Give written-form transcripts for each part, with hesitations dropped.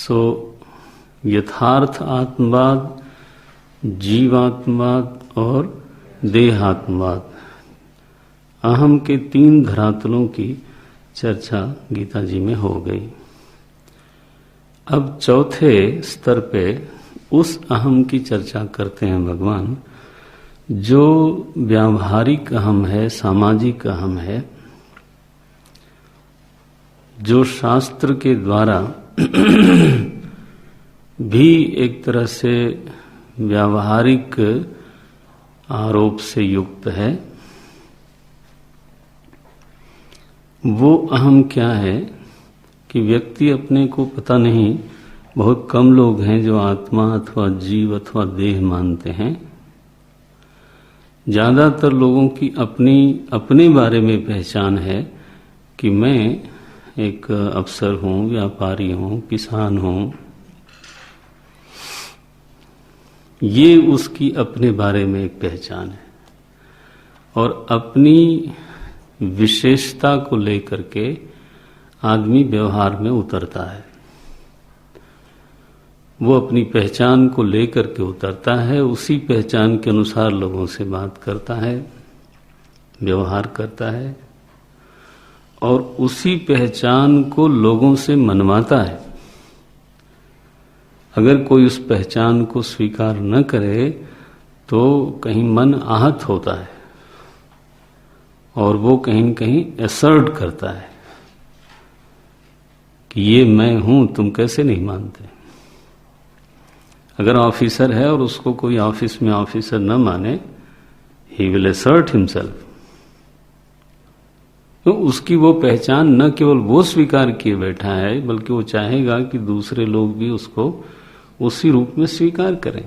सो यथार्थ आत्मवाद, जीवात्मवाद और देहात्मवाद, अहम के 3 धरातलों की चर्चा गीता जी में हो गई। अब चौथे स्तर पे उस अहम की चर्चा करते हैं भगवान, जो व्यावहारिक अहम है, सामाजिक अहम है, जो शास्त्र के द्वारा भी एक तरह से व्यावहारिक आरोप से युक्त है। वो अहम क्या है कि व्यक्ति अपने को पता नहीं, बहुत कम लोग हैं जो आत्मा अथवा जीव अथवा देह मानते हैं। ज्यादातर लोगों की अपने बारे में पहचान है कि मैं एक अफसर हूँ, व्यापारी हूँ, किसान हूँ। ये उसकी अपने बारे में एक पहचान है और अपनी विशेषता को लेकर के आदमी व्यवहार में उतरता है। वो अपनी पहचान को लेकर के उतरता है, उसी पहचान के अनुसार लोगों से बात करता है, व्यवहार करता है और उसी पहचान को लोगों से मनवाता है। अगर कोई उस पहचान को स्वीकार न करे तो कहीं मन आहत होता है और वो कहीं न कहीं असर्ट करता है कि ये मैं हूं, तुम कैसे नहीं मानते। अगर ऑफिसर है और उसको कोई ऑफिस में ऑफिसर न माने, ही विल असर्ट हिमसेल्फ। तो उसकी वो पहचान न केवल वो स्वीकार किए बैठा है, बल्कि वो चाहेगा कि दूसरे लोग भी उसको उसी रूप में स्वीकार करें।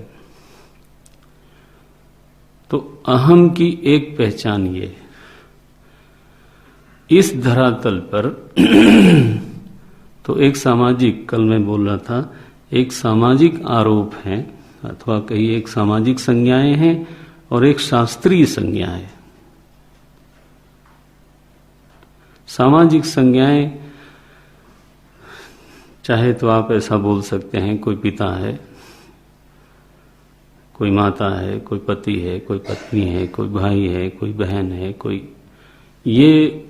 तो अहम की एक पहचान ये है। इस धरातल पर तो एक सामाजिक, कल मैं बोल रहा था, एक सामाजिक आरोप है अथवा कहीं एक सामाजिक संज्ञाएं हैं और एक शास्त्रीय संज्ञाएं। सामाजिक संज्ञाएं चाहे तो आप ऐसा बोल सकते हैं, कोई पिता है, कोई माता है, कोई पति है, कोई पत्नी है, कोई भाई है, कोई बहन है, कोई, ये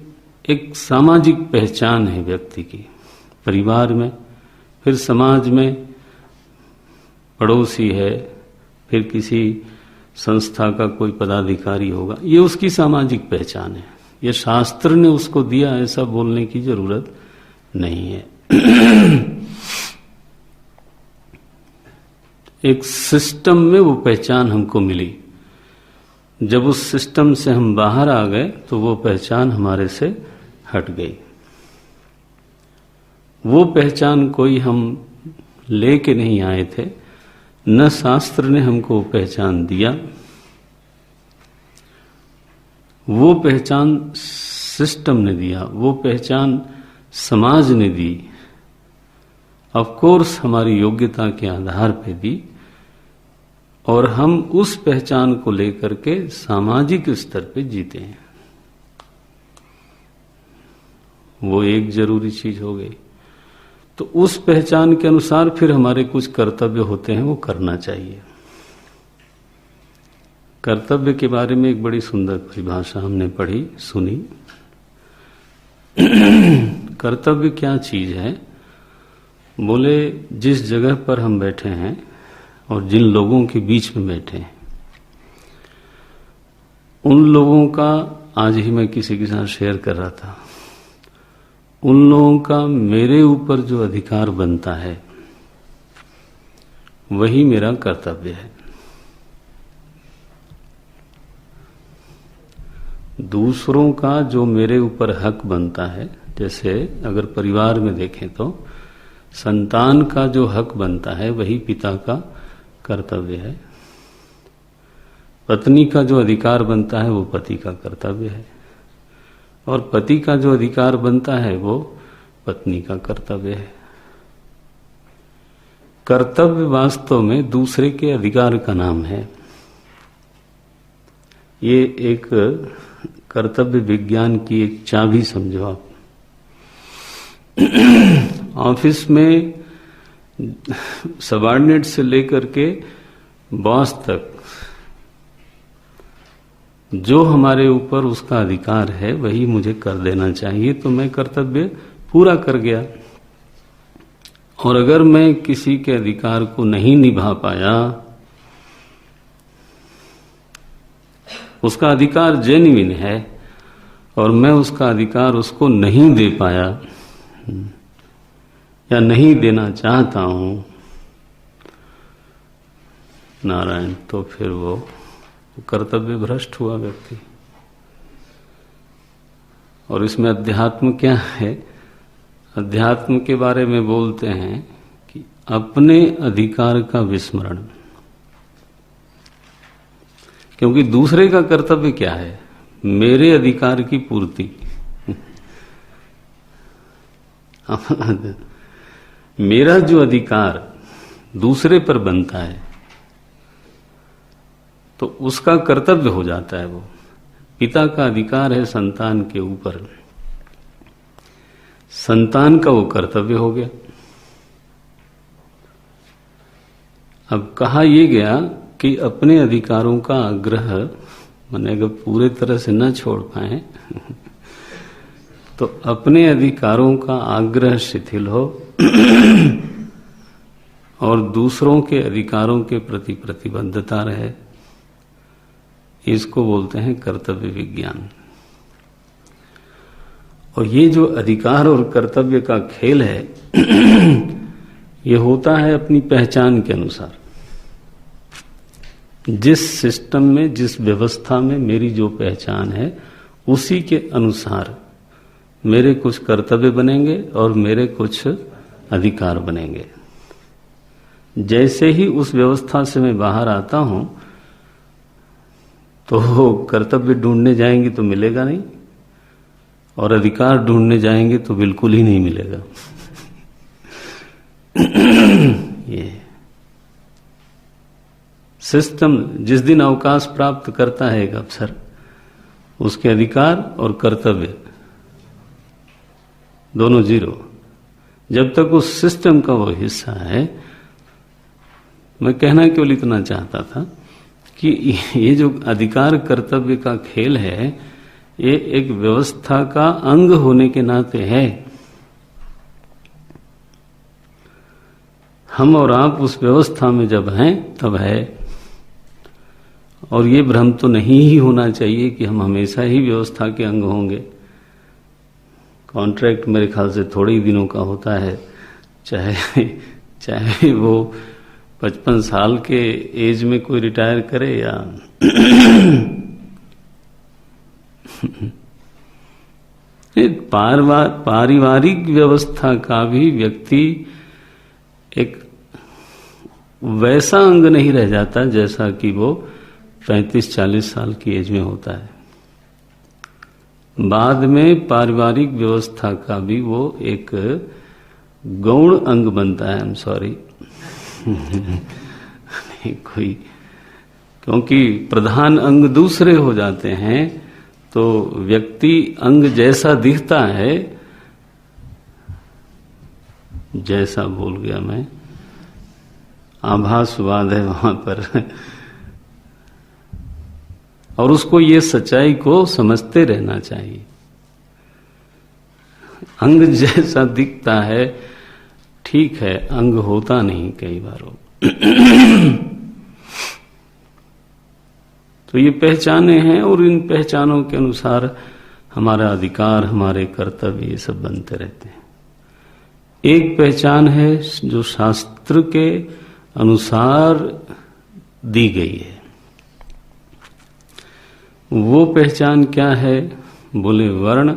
एक सामाजिक पहचान है व्यक्ति की। परिवार में, फिर समाज में पड़ोसी है, फिर किसी संस्था का कोई पदाधिकारी होगा, ये उसकी सामाजिक पहचान है। ये शास्त्र ने उसको दिया, ऐसा बोलने की जरूरत नहीं है। एक सिस्टम में वो पहचान हमको मिली। जब उस सिस्टम से हम बाहर आ गए तो वो पहचान हमारे से हट गई। वो पहचान कोई हम लेके नहीं आए थे, न शास्त्र ने हमको पहचान दिया, वो पहचान सिस्टम ने दिया, वो पहचान समाज ने दी। ऑफ कोर्स हमारी योग्यता के आधार पे दी और हम उस पहचान को लेकर के सामाजिक स्तर पे जीते हैं। वो एक जरूरी चीज हो गई। तो उस पहचान के अनुसार फिर हमारे कुछ कर्तव्य होते हैं, वो करना चाहिए। कर्तव्य के बारे में एक बड़ी सुंदर परिभाषा हमने पढ़ी, सुनी। कर्तव्य क्या चीज है? बोले, जिस जगह पर हम बैठे हैं और जिन लोगों के बीच में बैठे हैं, उन लोगों का, आज ही मैं किसी के साथ शेयर कर रहा था, उन लोगों का मेरे ऊपर जो अधिकार बनता है वही मेरा कर्तव्य है। दूसरों का जो मेरे ऊपर हक बनता है, जैसे अगर परिवार में देखें तो संतान का जो हक बनता है वही पिता का कर्तव्य है। पत्नी का जो अधिकार बनता है वो पति का कर्तव्य है और पति का जो अधिकार बनता है वो पत्नी का कर्तव्य है। कर्तव्य वास्तव में दूसरे के अधिकार का नाम है। ये एक कर्तव्य विज्ञान की एक चाबी समझो आप। ऑफिस में सबऑर्डिनेट से लेकर के बॉस तक जो हमारे ऊपर उसका अधिकार है वही मुझे कर देना चाहिए, तो मैं कर्तव्य पूरा कर गया। और अगर मैं किसी के अधिकार को नहीं निभा पाया, उसका अधिकार जेन्युइन है और मैं उसका अधिकार उसको नहीं दे पाया या नहीं देना चाहता हूं, नारायण, तो फिर वो कर्तव्य भ्रष्ट हुआ व्यक्ति। और इसमें अध्यात्म क्या है? अध्यात्म के बारे में बोलते हैं कि अपने अधिकार का विस्मरण। क्योंकि दूसरे का कर्तव्य क्या है? मेरे अधिकार की पूर्ति। मेरा जो अधिकार दूसरे पर बनता है तो उसका कर्तव्य हो जाता है वो। पिता का अधिकार है संतान के ऊपर, संतान का वो कर्तव्य हो गया। अब कहा यह गया कि अपने अधिकारों का आग्रह, माने अगर पूरे तरह से न छोड़ पाए तो अपने अधिकारों का आग्रह शिथिल हो और दूसरों के अधिकारों के प्रति प्रतिबद्धता रहे, इसको बोलते हैं कर्तव्य विज्ञान। और ये जो अधिकार और कर्तव्य का खेल है ये होता है अपनी पहचान के अनुसार। जिस सिस्टम में, जिस व्यवस्था में मेरी जो पहचान है उसी के अनुसार मेरे कुछ कर्तव्य बनेंगे और मेरे कुछ अधिकार बनेंगे। जैसे ही उस व्यवस्था से मैं बाहर आता हूं तो कर्तव्य ढूंढने जाएंगे तो मिलेगा नहीं, और अधिकार ढूंढने जाएंगे तो बिल्कुल ही नहीं मिलेगा। ये सिस्टम जिस दिन अवकाश प्राप्त करता है एक अफसर, उसके अधिकार और कर्तव्य दोनों जीरो। जब तक उस सिस्टम का वो हिस्सा है, मैं कहना केवल इतना चाहता था कि ये जो अधिकार कर्तव्य का खेल है ये एक व्यवस्था का अंग होने के नाते है। हम और आप उस व्यवस्था में जब हैं तब है। और ये भ्रम तो नहीं ही होना चाहिए कि हम हमेशा ही व्यवस्था के अंग होंगे। कॉन्ट्रैक्ट मेरे ख्याल से थोड़े ही दिनों का होता है, चाहे वो 55 साल के एज में कोई रिटायर करे या पारिवारिक व्यवस्था का भी व्यक्ति एक वैसा अंग नहीं रह जाता जैसा कि वो 35-40 साल की एज में होता है। बाद में पारिवारिक व्यवस्था का भी वो एक गौण अंग बनता है। आई एम सॉरी कोई, क्योंकि प्रधान अंग दूसरे हो जाते हैं तो व्यक्ति अंग जैसा दिखता है, जैसा भूल गया मैं, आभासवाद है वहां पर और उसको ये सच्चाई को समझते रहना चाहिए। अंग जैसा दिखता है, ठीक है, अंग होता नहीं कई बार वो। तो ये पहचाने हैं और इन पहचानों के अनुसार हमारा अधिकार, हमारे कर्तव्य ये सब बनते रहते हैं। एक पहचान है जो शास्त्र के अनुसार दी गई है। वो पहचान क्या है? बोले वर्ण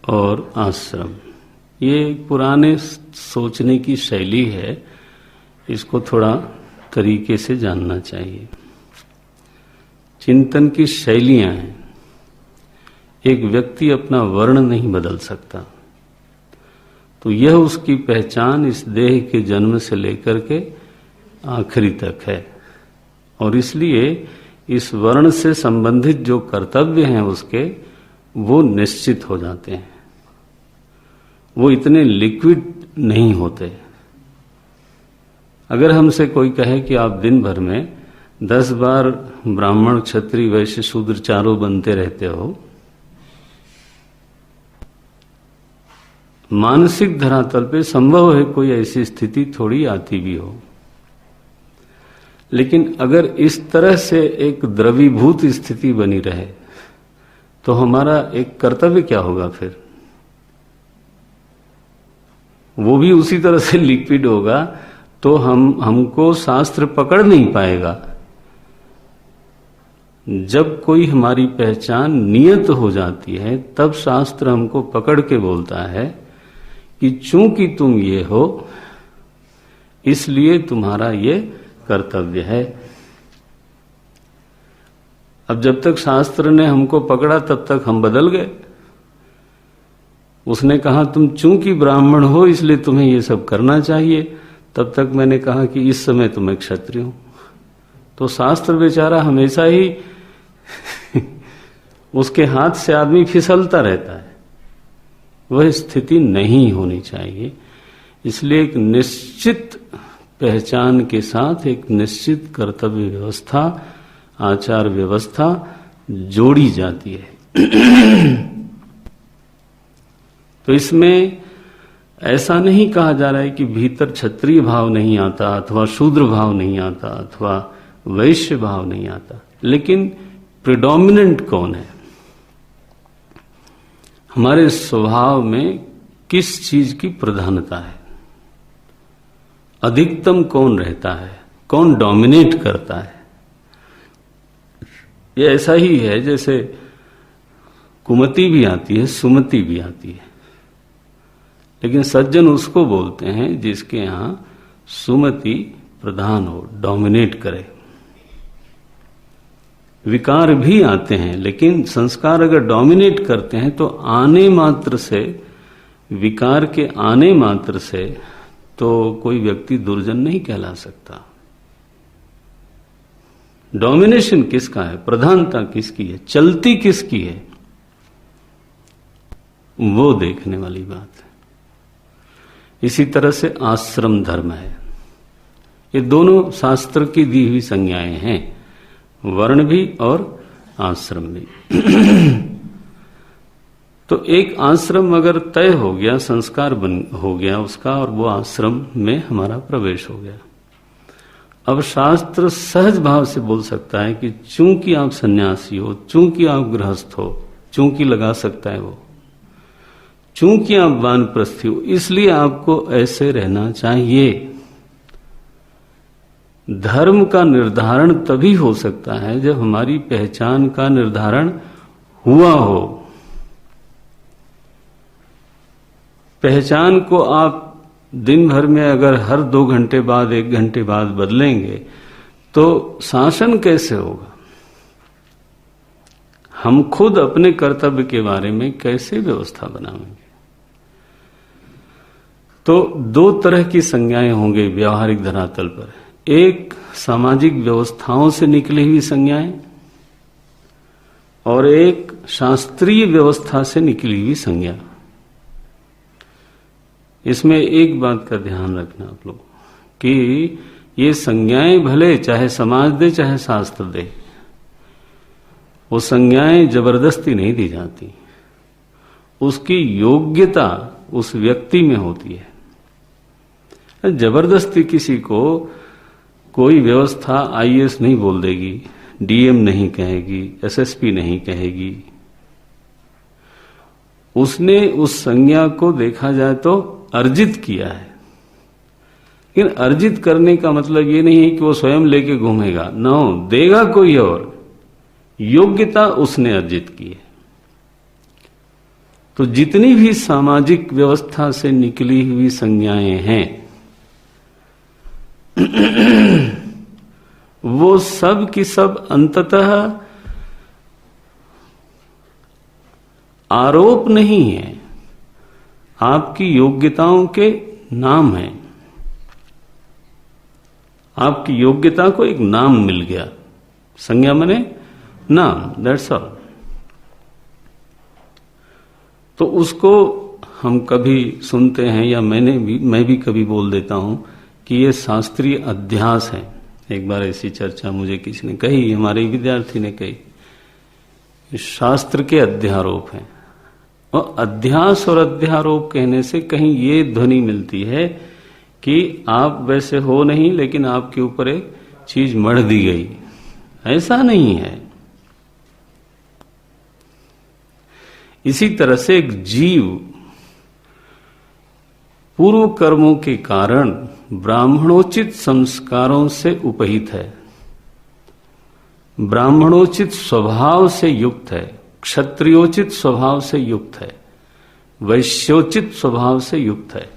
और आश्रम। ये पुराने सोचने की शैली है, इसको थोड़ा तरीके से जानना चाहिए। चिंतन की शैलियां हैं। एक व्यक्ति अपना वर्ण नहीं बदल सकता, तो यह उसकी पहचान इस देह के जन्म से लेकर के आखिरी तक है। और इसलिए इस वर्ण से संबंधित जो कर्तव्य हैं उसके, वो निश्चित हो जाते हैं, वो इतने लिक्विड नहीं होते। अगर हमसे कोई कहे कि आप दिन भर में 10 बार ब्राह्मण, क्षत्रिय, वैश्य, शूद्र चारों बनते रहते हो, मानसिक धरातल पे संभव है कोई ऐसी स्थिति थोड़ी आती भी हो, लेकिन अगर इस तरह से एक द्रवीभूत स्थिति बनी रहे तो हमारा एक कर्तव्य क्या होगा फिर? वो भी उसी तरह से लिक्विड होगा, तो हमको शास्त्र पकड़ नहीं पाएगा। जब कोई हमारी पहचान नियत हो जाती है तब शास्त्र हमको पकड़ के बोलता है कि चूंकि तुम ये हो इसलिए तुम्हारा ये कर्तव्य है। अब जब तक शास्त्र ने हमको पकड़ा तब तक हम बदल गए। उसने कहा तुम चूंकि ब्राह्मण हो इसलिए तुम्हें ये सब करना चाहिए, तब तक मैंने कहा कि इस समय तो मैं क्षत्रिय हूं। तो शास्त्र बेचारा हमेशा ही उसके हाथ से आदमी फिसलता रहता है। वह स्थिति नहीं होनी चाहिए। इसलिए एक निश्चित पहचान के साथ एक निश्चित कर्तव्य व्यवस्था, आचार व्यवस्था जोड़ी जाती है। तो इसमें ऐसा नहीं कहा जा रहा है कि भीतर क्षत्रिय भाव नहीं आता अथवा शूद्र भाव नहीं आता अथवा वैश्य भाव नहीं आता, लेकिन प्रिडोमिनेंट कौन है? हमारे स्वभाव में किस चीज की प्रधानता है? अधिकतम कौन रहता है? कौन डोमिनेट करता है? ये ऐसा ही है जैसे कुमति भी आती है, सुमति भी आती है, लेकिन सज्जन उसको बोलते हैं जिसके यहां सुमति प्रधान हो, डोमिनेट करे। विकार भी आते हैं, लेकिन संस्कार अगर डोमिनेट करते हैं तो आने मात्र से, विकार के आने मात्र से तो कोई व्यक्ति दुर्जन नहीं कहला सकता। डोमिनेशन किसका है, प्रधानता किसकी है, चलती किसकी है, वो देखने वाली बात है। इसी तरह से आश्रम धर्म है। ये दोनों शास्त्र की दी हुई संज्ञाएं हैं, वर्ण भी और आश्रम भी। तो एक आश्रम अगर तय हो गया, संस्कार हो गया उसका, और वो आश्रम में हमारा प्रवेश हो गया, अब शास्त्र सहज भाव से बोल सकता है कि चूंकि आप सन्यासी हो, चूंकि आप गृहस्थ हो, चूंकि लगा सकता है वो, चूंकि आप वानप्रस्थी हो, इसलिए आपको ऐसे रहना चाहिए। धर्म का निर्धारण तभी हो सकता है जब हमारी पहचान का निर्धारण हुआ हो। पहचान को आप दिन भर में अगर हर 2 घंटे बाद, 1 घंटे बाद बदलेंगे तो शासन कैसे होगा? हम खुद अपने कर्तव्य के बारे में कैसे व्यवस्था बनाएंगे? तो 2 तरह की संज्ञाएं होंगे व्यवहारिक धरातल पर। एक सामाजिक व्यवस्थाओं से निकली हुई संज्ञाएं और एक शास्त्रीय व्यवस्था से निकली हुई संज्ञा। इसमें एक बात का ध्यान रखना आप लोग कि ये संज्ञाएं भले चाहे समाज दे चाहे शास्त्र दे, वो संज्ञाएं जबरदस्ती नहीं दी जाती। उसकी योग्यता उस व्यक्ति में होती है। जबरदस्ती किसी को कोई व्यवस्था आईएएस नहीं बोल देगी, डीएम नहीं कहेगी, एसएसपी नहीं कहेगी। उसने उस संज्ञा को देखा जाए तो अर्जित किया है, लेकिन अर्जित करने का मतलब ये नहीं है कि वो स्वयं लेके घूमेगा, नो, देगा कोई और। योग्यता उसने अर्जित की है। तो जितनी भी सामाजिक व्यवस्था से निकली हुई संज्ञाएं हैं वो सब की सब अंततः आरोप नहीं है, आपकी योग्यताओं के नाम है। आपकी योग्यता को एक नाम मिल गया, संज्ञा माने नाम, दैट्स ऑल। तो उसको हम कभी सुनते हैं या मैं भी कभी बोल देता हूं कि ये शास्त्रीय अध्यास है। एक बार ऐसी चर्चा मुझे किसी ने कही, हमारे विद्यार्थी ने कही, शास्त्र के अध्यारोप हैं। और अध्यास और अध्यारोप कहने से कहीं ये ध्वनि मिलती है कि आप वैसे हो नहीं, लेकिन आपके ऊपर एक चीज मढ़ दी गई। ऐसा नहीं है। इसी तरह से एक जीव पूर्व कर्मों के कारण ब्राह्मणोचित संस्कारों से उपहित है, ब्राह्मणोचित स्वभाव से युक्त है, क्षत्रियोचित स्वभाव से युक्त है, वैश्योचित स्वभाव से युक्त है,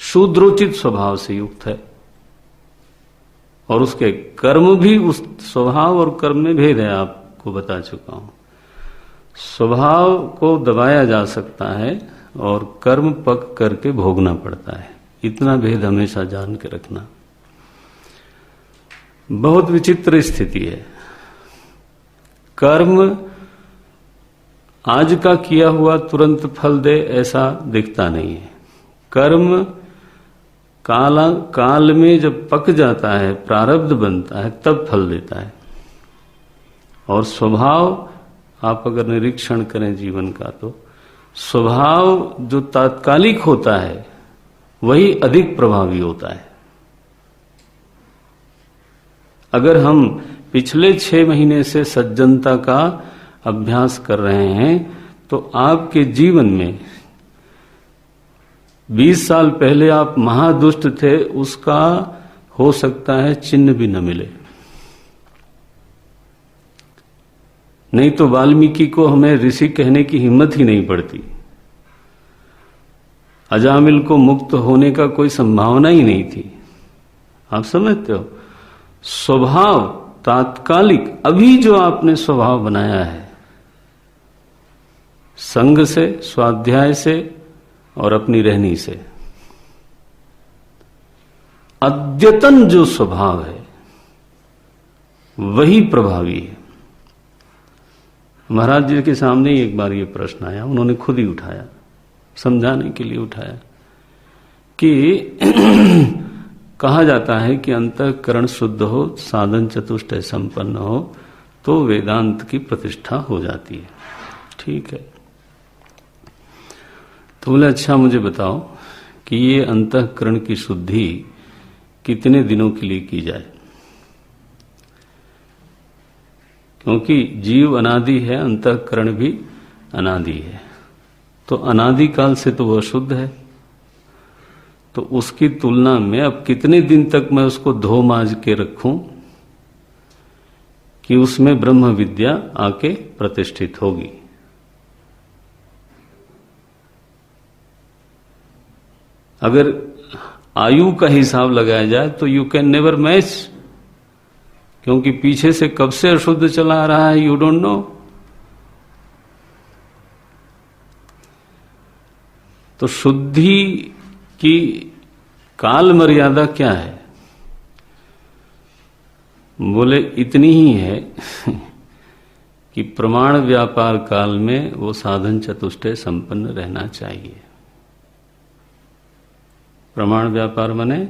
शूद्रोचित स्वभाव से युक्त है। और उसके कर्म भी उस स्वभाव और कर्म में भेद है, आपको बता चुका हूं। स्वभाव को दबाया जा सकता है और कर्म पक करके भोगना पड़ता है। इतना भेद हमेशा जान के रखना। बहुत विचित्र स्थिति है। कर्म आज का किया हुआ तुरंत फल दे ऐसा दिखता नहीं है। कर्म काल में जब पक जाता है, प्रारब्ध बनता है, तब फल देता है। और स्वभाव आप अगर निरीक्षण करें जीवन का, तो स्वभाव जो तात्कालिक होता है वही अधिक प्रभावी होता है। अगर हम पिछले 6 महीने से सज्जनता का अभ्यास कर रहे हैं, तो आपके जीवन में 20 साल पहले आप महादुष्ट थे, उसका हो सकता है चिन्ह भी न मिले। नहीं तो वाल्मीकि को हमें ऋषि कहने की हिम्मत ही नहीं पड़ती। अजामिल को मुक्त होने का कोई संभावना ही नहीं थी। आप समझते हो? स्वभाव तात्कालिक, अभी जो आपने स्वभाव बनाया है, संग से, स्वाध्याय से और अपनी रहनी से, अद्यतन जो स्वभाव है वही प्रभावी है। महाराज जी के सामने ही एक बार ये प्रश्न आया, उन्होंने खुद ही उठाया, समझाने के लिए उठाया कि कहा जाता है कि अंतःकरण शुद्ध हो, साधन चतुष्टय संपन्न हो, तो वेदांत की प्रतिष्ठा हो जाती है। ठीक है। तो बोले अच्छा मुझे बताओ कि ये अंतःकरण की शुद्धि कितने दिनों के लिए की जाए? क्योंकि जीव अनादि है, अंतःकरण भी अनादि है, तो अनादि काल से तो वह शुद्ध है। तो उसकी तुलना में अब कितने दिन तक मैं उसको धो माज के रखूं कि उसमें ब्रह्म विद्या आके प्रतिष्ठित होगी? अगर आयु का हिसाब लगाया जाए तो यू कैन नेवर मैच, क्योंकि पीछे से कब से अशुद्ध चला आ रहा है, यू डोंट नो। तो शुद्धि की काल मर्यादा क्या है? बोले इतनी ही है कि प्रमाण व्यापार काल में वो साधन चतुष्टय संपन्न रहना चाहिए। प्रमाण व्यापार माने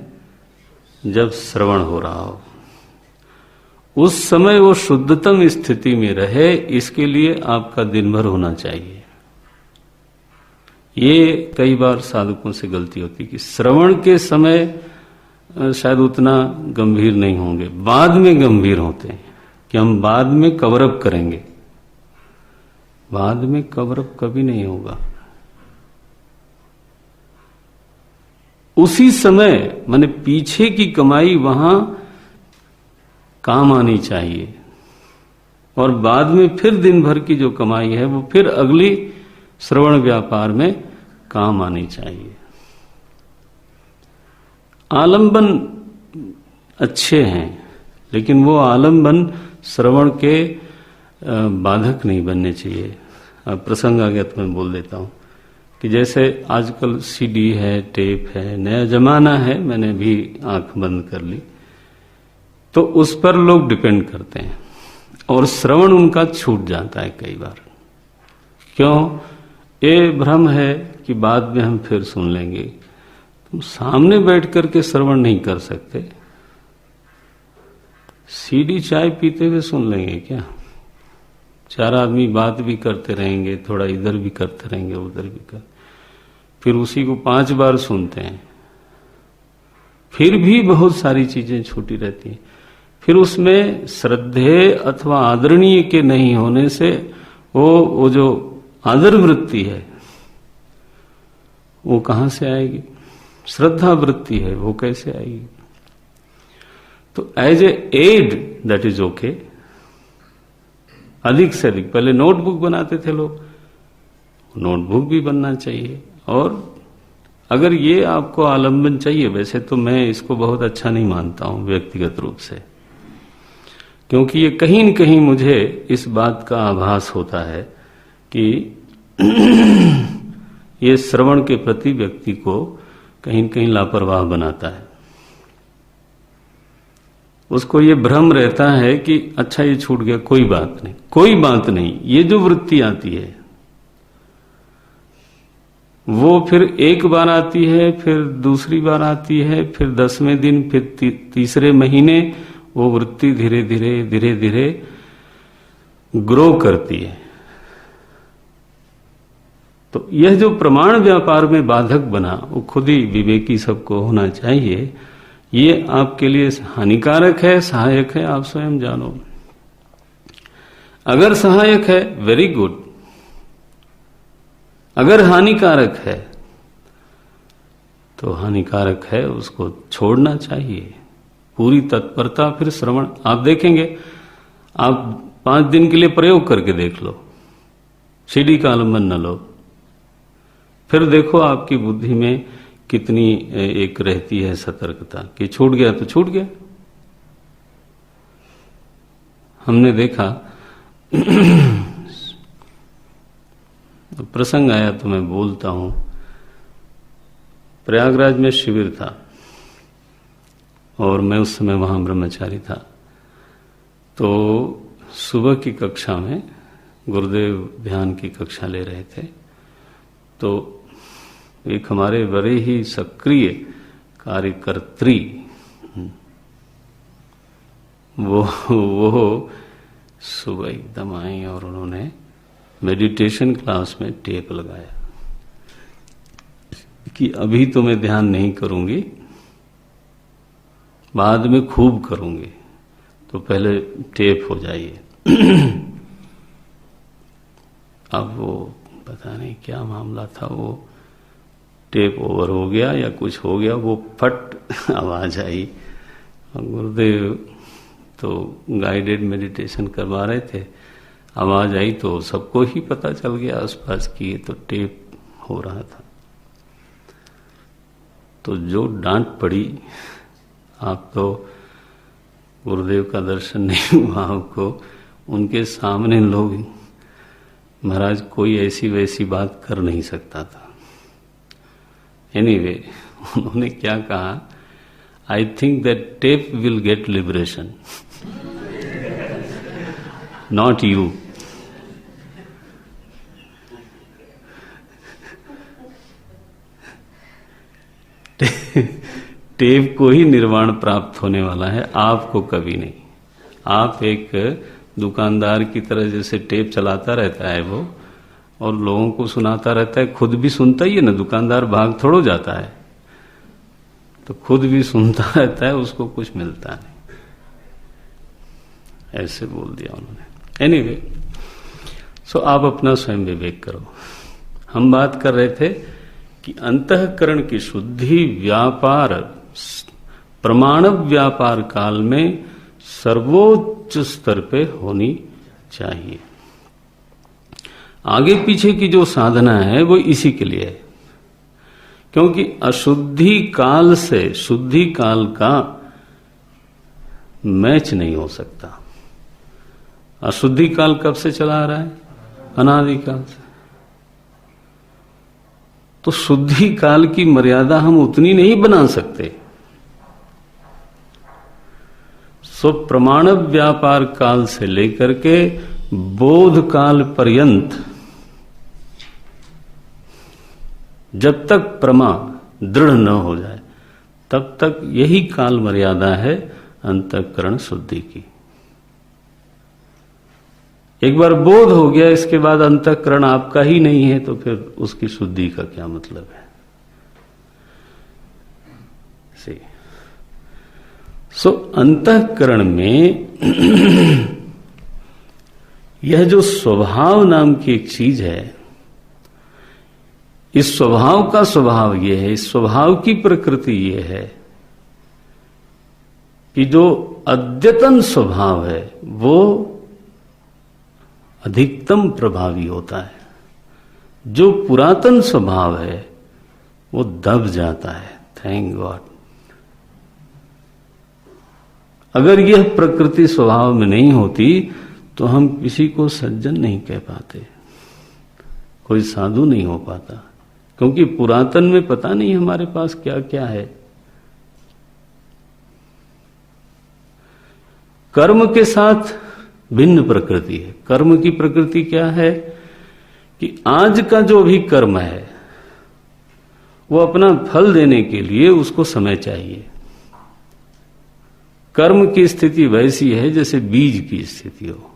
जब श्रवण हो रहा हो, उस समय वो शुद्धतम स्थिति में रहे, इसके लिए आपका दिन भर होना चाहिए। ये कई बार साधकों से गलती होती है कि श्रवण के समय शायद उतना गंभीर नहीं होंगे, बाद में गंभीर होते हैं कि हम बाद में कवरअप करेंगे। बाद में कवरअप कभी नहीं होगा। उसी समय माने पीछे की कमाई वहां काम आनी चाहिए, और बाद में फिर दिन भर की जो कमाई है वो फिर अगली श्रवण व्यापार में काम आनी चाहिए। आलंबन अच्छे हैं, लेकिन वो आलंबन श्रवण के बाधक नहीं बनने चाहिए। अब प्रसंग आ गया तो मैं बोल देता हूं कि जैसे आजकल सीडी है, टेप है, नया जमाना है, मैंने भी आंख बंद कर ली, तो उस पर लोग डिपेंड करते हैं और श्रवण उनका छूट जाता है कई बार। क्यों? ये भ्रम है कि बाद में हम फिर सुन लेंगे। तुम सामने बैठ करके श्रवण नहीं कर सकते, सीडी चाय पीते हुए सुन लेंगे क्या? चार आदमी बात भी करते रहेंगे, थोड़ा इधर भी करते रहेंगे, उधर भी कर, फिर उसी को 5 बार सुनते हैं, फिर भी बहुत सारी चीजें छूटी रहती हैं। फिर उसमें श्रद्धेय अथवा आदरणीय के नहीं होने से वो जो आदर वृत्ति है वो कहां से आएगी? श्रद्धा वृत्ति है, वो कैसे आएगी? तो as a add that is okay. अधिक से अधिक, पहले नोटबुक बनाते थे लोग, नोटबुक भी बनना चाहिए। और अगर ये आपको आलंबन चाहिए, वैसे तो मैं इसको बहुत अच्छा नहीं मानता हूं व्यक्तिगत रूप से, क्योंकि ये कहीं न कहीं मुझे इस बात का आभास होता है कि ये श्रवण के प्रति व्यक्ति को कहीं न कहीं लापरवाह बनाता है। उसको ये भ्रम रहता है कि अच्छा ये छूट गया, कोई बात नहीं, कोई बात नहीं। ये जो वृत्ति आती है वो फिर एक बार आती है, फिर दूसरी बार आती है, फिर 10वें दिन, फिर तीसरे महीने वो वृत्ति धीरे धीरे धीरे धीरे ग्रो करती है। तो यह जो प्रमाण व्यापार में बाधक बना, वो खुद ही विवेकी सबको होना चाहिए। ये आपके लिए हानिकारक है, सहायक है, आप स्वयं जानो। अगर सहायक है, वेरी गुड। अगर हानिकारक है तो हानिकारक है, उसको छोड़ना चाहिए। पूरी तत्परता फिर श्रवण। आप देखेंगे, आप 5 दिन के लिए प्रयोग करके देख लो, सीडी का आलंबन न लो, फिर देखो आपकी बुद्धि में कितनी एक रहती है सतर्कता कि छूट गया तो छूट गया। हमने देखा प्रसंग आया तो मैं बोलता हूं। प्रयागराज में शिविर था और मैं उस समय वहां ब्रह्मचारी था। तो सुबह की कक्षा में गुरुदेव ध्यान की कक्षा ले रहे थे। तो एक हमारे बड़े ही सक्रिय कार्यकर्त्री वो सुबह एकदम आई और उन्होंने मेडिटेशन क्लास में टेप लगाया कि अभी तो मैं ध्यान नहीं करूंगी, बाद में खूब करूंगी, तो पहले टेप हो जाइए। अब वो पता नहीं क्या मामला था, वो टेप ओवर हो गया या कुछ हो गया, वो फट आवाज आई। और गुरुदेव तो गाइडेड मेडिटेशन करवा रहे थे, आवाज आई तो सबको ही पता चल गया आसपास की, तो टेप हो रहा था। तो जो डांट पड़ी, आप तो गुरुदेव का दर्शन नहीं हुआ आपको, उनके सामने लोग, महाराज कोई ऐसी वैसी बात कर नहीं सकता था। एनीवे, उन्होंने क्या कहा, I think that tape will get liberation, not you. Tape को ही निर्वाण प्राप्त होने वाला है, आपको कभी नहीं। आप एक दुकानदार की तरह जैसे टेप चलाता रहता है वो, और लोगों को सुनाता रहता है, खुद भी सुनता ही है ना, दुकानदार भाग थोड़ो जाता है, तो खुद भी सुनता रहता है, उसको कुछ मिलता नहीं। ऐसे बोल दिया उन्होंने। एनीवे, सो आप अपना स्वयं विवेक करो। हम बात कर रहे थे कि अंतःकरण की शुद्धि व्यापार, प्रमाणव व्यापार काल में सर्वोच्च स्तर पे होनी चाहिए। आगे पीछे की जो साधना है वो इसी के लिए है, क्योंकि अशुद्धि काल से शुद्धि काल का मैच नहीं हो सकता। अशुद्धि काल कब से चला आ रहा है? अनादिकाल से। तो शुद्धि काल की मर्यादा हम उतनी नहीं बना सकते। सो प्रमाणव व्यापार काल से लेकर के बोध काल पर्यंत जब तक प्रमा दृढ़ न हो जाए, तब तक यही काल मर्यादा है अंतःकरण शुद्धि की। एक बार बोध हो गया, इसके बाद अंतःकरण आपका ही नहीं है, तो फिर उसकी शुद्धि का क्या मतलब है। सो अंतःकरण में यह जो स्वभाव नाम की एक चीज है, इस स्वभाव का स्वभाव यह है, इस स्वभाव की प्रकृति यह है कि जो अद्यतन स्वभाव है वो अधिकतम प्रभावी होता है, जो पुरातन स्वभाव है वो दब जाता है। Thank God. अगर यह प्रकृति स्वभाव में नहीं होती तो हम किसी को सज्जन नहीं कह पाते, कोई साधु नहीं हो पाता, क्योंकि पुरातन में पता नहीं हमारे पास क्या क्या है। कर्म के साथ भिन्न प्रकृति है। कर्म की प्रकृति क्या है कि आज का जो भी कर्म है वो अपना फल देने के लिए उसको समय चाहिए। कर्म की स्थिति वैसी है जैसे बीज की स्थिति हो।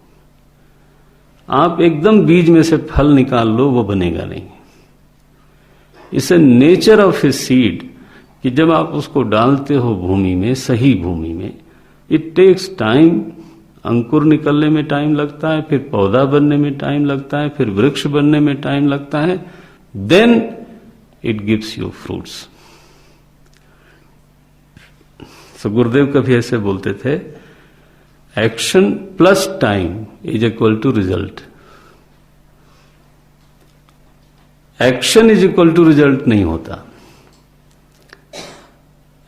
आप एकदम बीज में से फल निकाल लो, वो बनेगा नहीं। इसे नेचर ऑफ ए सीड कि जब आप उसको डालते हो भूमि में, सही भूमि में, इट टेक्स टाइम। अंकुर निकलने में टाइम लगता है, फिर पौधा बनने में टाइम लगता है, फिर वृक्ष बनने में टाइम लगता है, then it gives you fruits. तो गुरुदेव कभी ऐसे बोलते थे, action plus time is equal to result. Action is equal to result नहीं होता।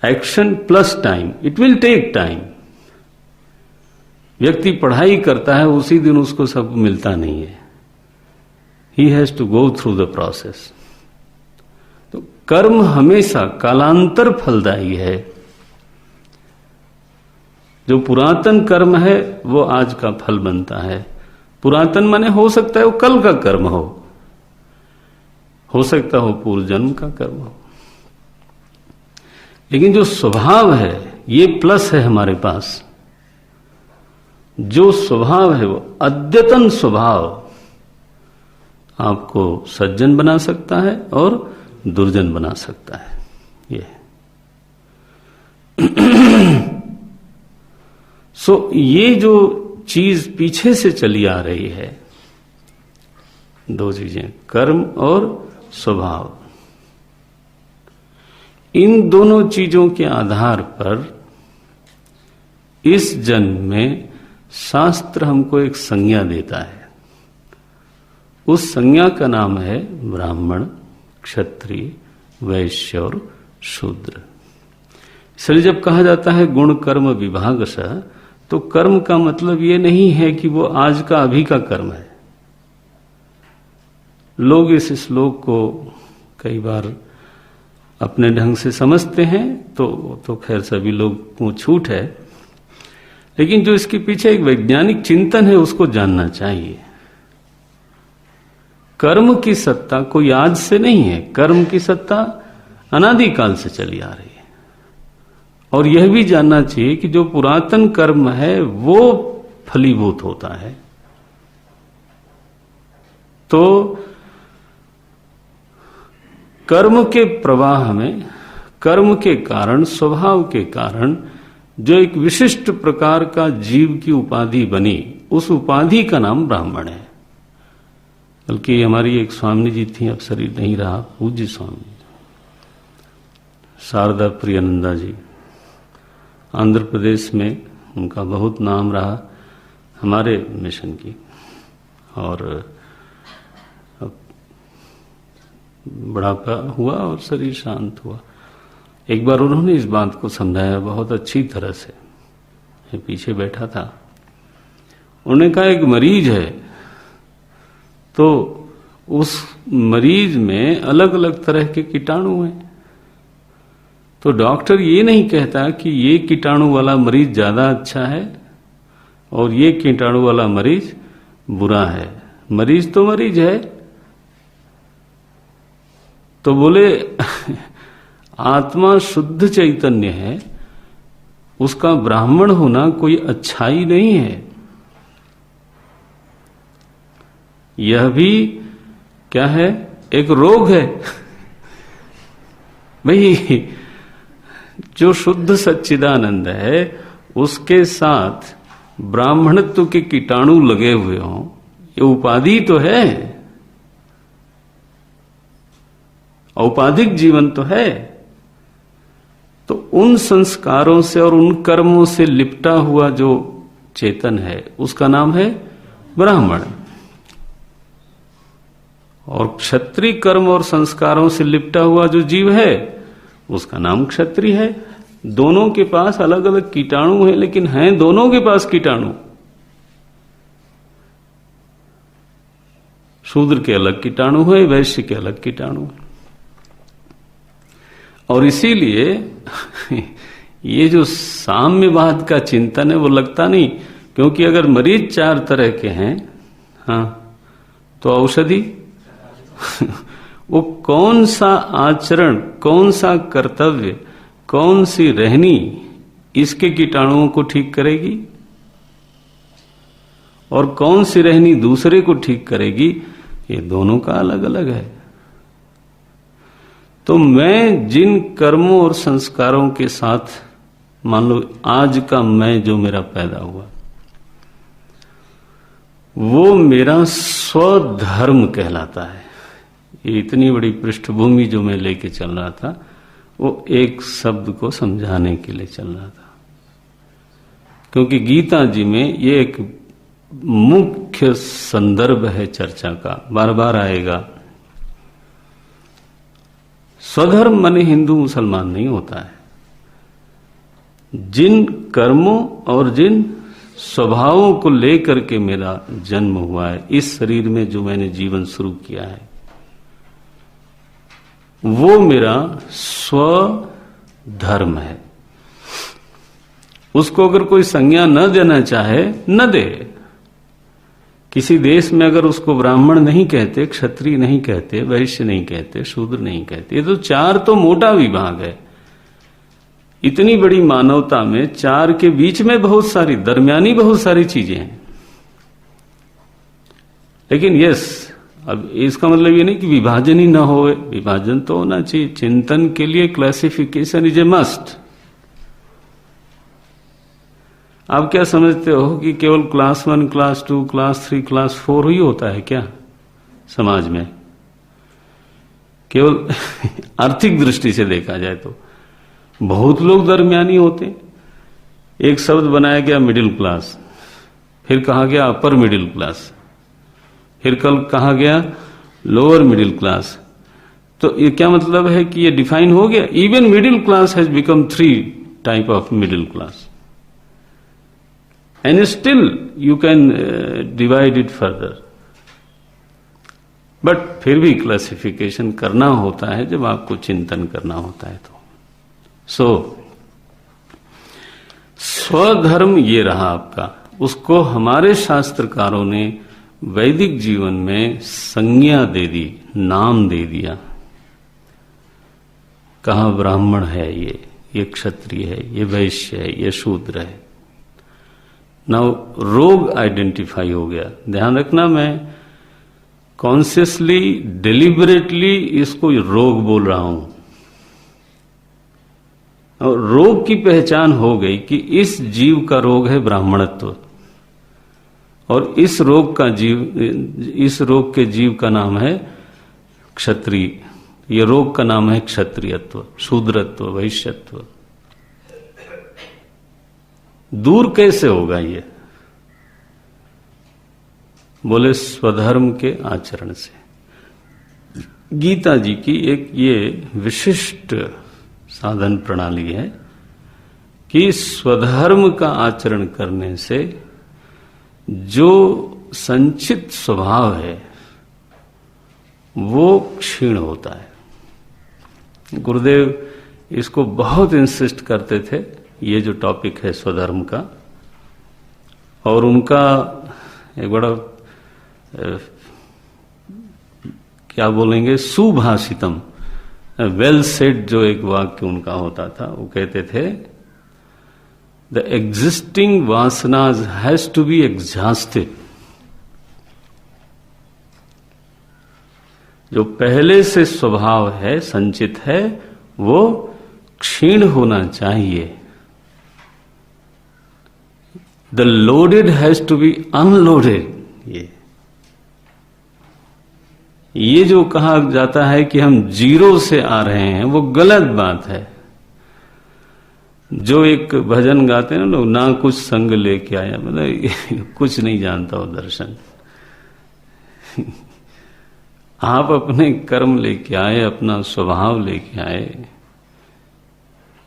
Action plus time, it will take time. व्यक्ति पढ़ाई करता है, उसी दिन उसको सब मिलता नहीं है। He has to go through the process. तो कर्म हमेशा कालांतर फलदायी है। जो पुरातन कर्म है वो आज का फल बनता है। पुरातन माने हो सकता है वो कल का कर्म हो सकता हो पूर्व जन्म का कर्म हो, लेकिन जो स्वभाव है ये प्लस है हमारे पास। जो स्वभाव है वो अद्यतन स्वभाव आपको सज्जन बना सकता है और दुर्जन बना सकता है। ये ये जो चीज पीछे से चली आ रही है, दो चीजें, कर्म और स्वभाव, इन दोनों चीजों के आधार पर इस जन्म में शास्त्र हमको एक संज्ञा देता है। उस संज्ञा का नाम है ब्राह्मण, क्षत्रिय, वैश्य और शूद्र। इसलिए जब कहा जाता है गुण कर्म विभागशः, तो कर्म का मतलब ये नहीं है कि वो आज का अभी का कर्म है। लोग इस श्लोक को कई बार अपने ढंग से समझते हैं, तो खैर सभी लोग को छूट है, लेकिन जो इसके पीछे एक वैज्ञानिक चिंतन है उसको जानना चाहिए। कर्म की सत्ता कोई आज से नहीं है। कर्म की सत्ता अनादिकाल से चली आ रही है। और यह भी जानना चाहिए कि जो पुरातन कर्म है वो फलीभूत होता है। तो कर्म के प्रवाह में, कर्म के कारण, स्वभाव के कारण जो एक विशिष्ट प्रकार का जीव की उपाधि बनी, उस उपाधि का नाम ब्राह्मण है। बल्कि हमारी एक स्वामी जी थी, अब शरीर नहीं रहा, पूज्य स्वामी शारदा प्रियानंदा जी, आंध्र प्रदेश में उनका बहुत नाम रहा हमारे मिशन की, और अब बुढ़ापा हुआ और शरीर शांत हुआ। एक बार उन्होंने इस बात को समझाया बहुत अच्छी तरह से। मैं पीछे बैठा था, उन्होंने कहा एक मरीज है तो उस मरीज में अलग अलग तरह के कीटाणु हैं, तो डॉक्टर ये नहीं कहता कि ये कीटाणु वाला मरीज ज्यादा अच्छा है और ये कीटाणु वाला मरीज बुरा है। मरीज तो मरीज है। तो बोले आत्मा शुद्ध चैतन्य है, उसका ब्राह्मण होना कोई अच्छाई नहीं है। यह भी क्या है, एक रोग है। भाई जो शुद्ध सच्चिदानंद है उसके साथ ब्राह्मणत्व के कीटाणु लगे हुए हों, ये उपाधि तो है, औपाधिक जीवन तो है। तो उन संस्कारों से और उन कर्मों से लिपटा हुआ जो चेतन है उसका नाम है ब्राह्मण। और क्षत्रिय कर्म और संस्कारों से लिपटा हुआ जो जीव है उसका नाम क्षत्रिय है। दोनों के पास अलग अलग कीटाणु हैं, लेकिन हैं दोनों के पास कीटाणु। शूद्र के अलग कीटाणु है, वैश्य के अलग कीटाणु है। और इसीलिए ये जो साम्यवाद का चिंतन है वो लगता नहीं, क्योंकि अगर मरीज 4 तरह के हैं, हाँ, तो औषधि वो कौन सा आचरण, कौन सा कर्तव्य, कौन सी रहनी इसके कीटाणुओं को ठीक करेगी और कौन सी रहनी दूसरे को ठीक करेगी, ये दोनों का अलग अलग है। तो मैं जिन कर्मों और संस्कारों के साथ, मान लो आज का मैं जो मेरा पैदा हुआ, वो मेरा स्वधर्म कहलाता है। ये इतनी बड़ी पृष्ठभूमि जो मैं लेके चल रहा था वो एक शब्द को समझाने के लिए चल रहा था, क्योंकि गीता जी में ये एक मुख्य संदर्भ है चर्चा का, बार बार आएगा। स्वधर्म माने हिंदू मुसलमान नहीं होता है। जिन कर्मों और जिन स्वभावों को लेकर के मेरा जन्म हुआ है, इस शरीर में जो मैंने जीवन शुरू किया है, वो मेरा स्वधर्म है। उसको अगर कोई संज्ञा न देना चाहे न दे। किसी देश में अगर उसको ब्राह्मण नहीं कहते, क्षत्रिय नहीं कहते, वैश्य नहीं कहते, शूद्र नहीं कहते, ये तो 4 तो मोटा विभाग है। इतनी बड़ी मानवता में 4 के बीच में बहुत सारी दरमियानी बहुत सारी चीजें हैं। लेकिन यस, अब इसका मतलब ये नहीं कि विभाजन ही ना हो, विभाजन तो होना चाहिए। चिंतन के लिए क्लासिफिकेशन इज ए मस्ट। आप क्या समझते हो कि केवल क्लास 1, क्लास 2, क्लास 3, क्लास 4 ही होता है क्या समाज में? केवल आर्थिक दृष्टि से देखा जाए तो बहुत लोग दरमियानी होते हैं। एक शब्द बनाया गया मिडिल क्लास, फिर कहा गया अपर मिडिल क्लास, फिर कल कहा गया लोअर मिडिल क्लास। तो ये क्या मतलब है कि ये डिफाइन हो गया? Even middle class has become 3 type of middle class, and still you can divide it further. But फिर भी क्लासिफिकेशन करना होता है जब आपको चिंतन करना होता है। तो स्वधर्म ये रहा आपका। उसको हमारे शास्त्रकारों ने वैदिक जीवन में संज्ञा दे दी, नाम दे दिया। कहा ब्राह्मण है, ये क्षत्रिय है, ये वैश्य है, ये शूद्र है। नाउ रोग आइडेंटिफाई हो गया। ध्यान रखना, मैं कॉन्शियसली डिलिबरेटली इसको रोग बोल रहा हूं। और रोग की पहचान हो गई कि इस जीव का रोग है ब्राह्मणत्व, और इस रोग के जीव का नाम है क्षत्रिय। ये रोग का नाम है क्षत्रियत्व, शूद्रत्व, वैश्यत्व। दूर कैसे होगा ये? बोले स्वधर्म के आचरण से। गीता जी की एक ये विशिष्ट साधन प्रणाली है कि स्वधर्म का आचरण करने से जो संचित स्वभाव है वो क्षीण होता है। गुरुदेव इसको बहुत इंसिस्ट करते थे, ये जो टॉपिक है स्वधर्म का। और उनका एक बड़ा क्या बोलेंगे, सुभाषितम, वेल सेड जो एक वाक्य उनका होता था, वो कहते थे द एग्जिस्टिंग वासनाज हैज टू बी एग्जॉस्टेड। जो पहले से स्वभाव है, संचित है, वो क्षीण होना चाहिए। The loaded has to be unloaded. ये जो कहा जाता है कि हम जीरो से आ रहे हैं, वो गलत बात है। जो एक भजन गाते हैं ना लोग, ना कुछ संग लेके आया, मतलब कुछ नहीं जानता वो दर्शन। आप अपने कर्म लेके आए, अपना स्वभाव लेके आए,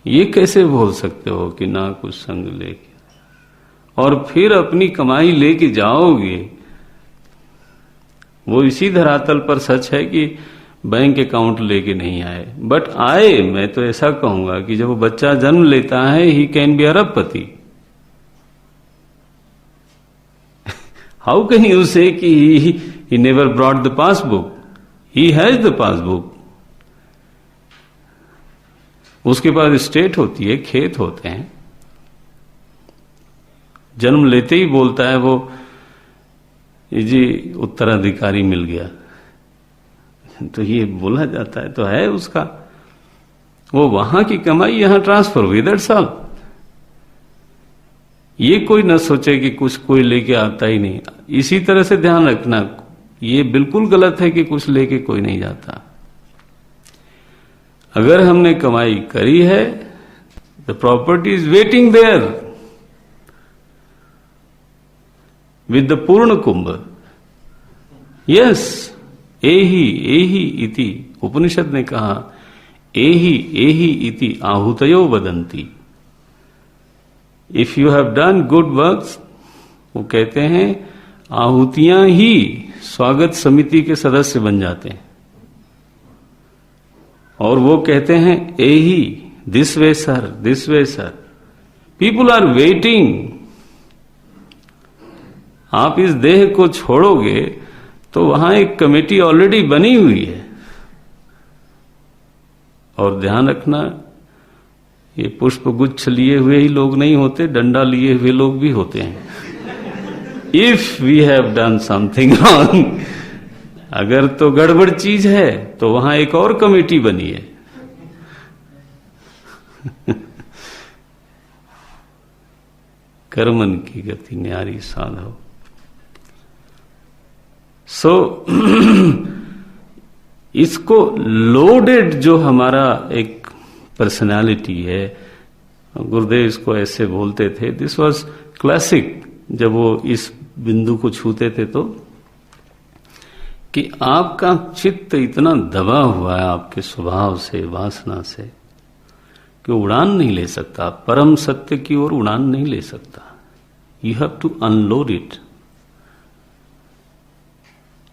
ये कैसे बोल सकते हो कि ना कुछ संग लेके, और फिर अपनी कमाई लेके जाओगे। वो इसी धरातल पर सच है कि बैंक अकाउंट लेके नहीं आए, बट आए। मैं तो ऐसा कहूंगा कि जब वो बच्चा जन्म लेता है, ही कैन बी अरबपति। हाउ कैन यू से कि he never brought the passbook? He has the passbook. उसके पास स्टेट होती है, खेत होते हैं। जन्म लेते ही बोलता है वो, जी उत्तराधिकारी मिल गया, तो ये बोला जाता है, तो है उसका। वो वहां की कमाई यहां ट्रांसफर हुई, दैट्स ऑल। ये कोई न सोचे कि कुछ कोई लेके आता ही नहीं। इसी तरह से ध्यान रखना, ये बिल्कुल गलत है कि कुछ लेके कोई नहीं जाता। अगर हमने कमाई करी है, the property is waiting there with the Purna Kumbh. Yes, एही इति उपनिषद ने कहा, एही इति आहूतयो वदंती। If you have done good works, वो कहते हैं आहुतियां ही स्वागत समिति के सदस्य बन जाते हैं। और वो कहते हैं एही, this way sir, this way sir, people are waiting. आप इस देह को छोड़ोगे तो वहां एक कमेटी ऑलरेडी बनी हुई है। और ध्यान रखना, ये पुष्प गुच्छ लिए हुए ही लोग नहीं होते, डंडा लिए हुए लोग भी होते हैं। If we have done something wrong, अगर तो गड़बड़ चीज है तो वहां एक और कमेटी बनी है। कर्मन की गति न्यारी साधव। सो इसको लोडेड जो हमारा एक पर्सनालिटी है, गुरुदेव इसको ऐसे बोलते थे, दिस वाज क्लासिक। जब वो इस बिंदु को छूते थे तो, कि आपका चित्त इतना दबा हुआ है आपके स्वभाव से, वासना से, कि उड़ान नहीं ले सकता, परम सत्य की ओर उड़ान नहीं ले सकता। You have to unload it.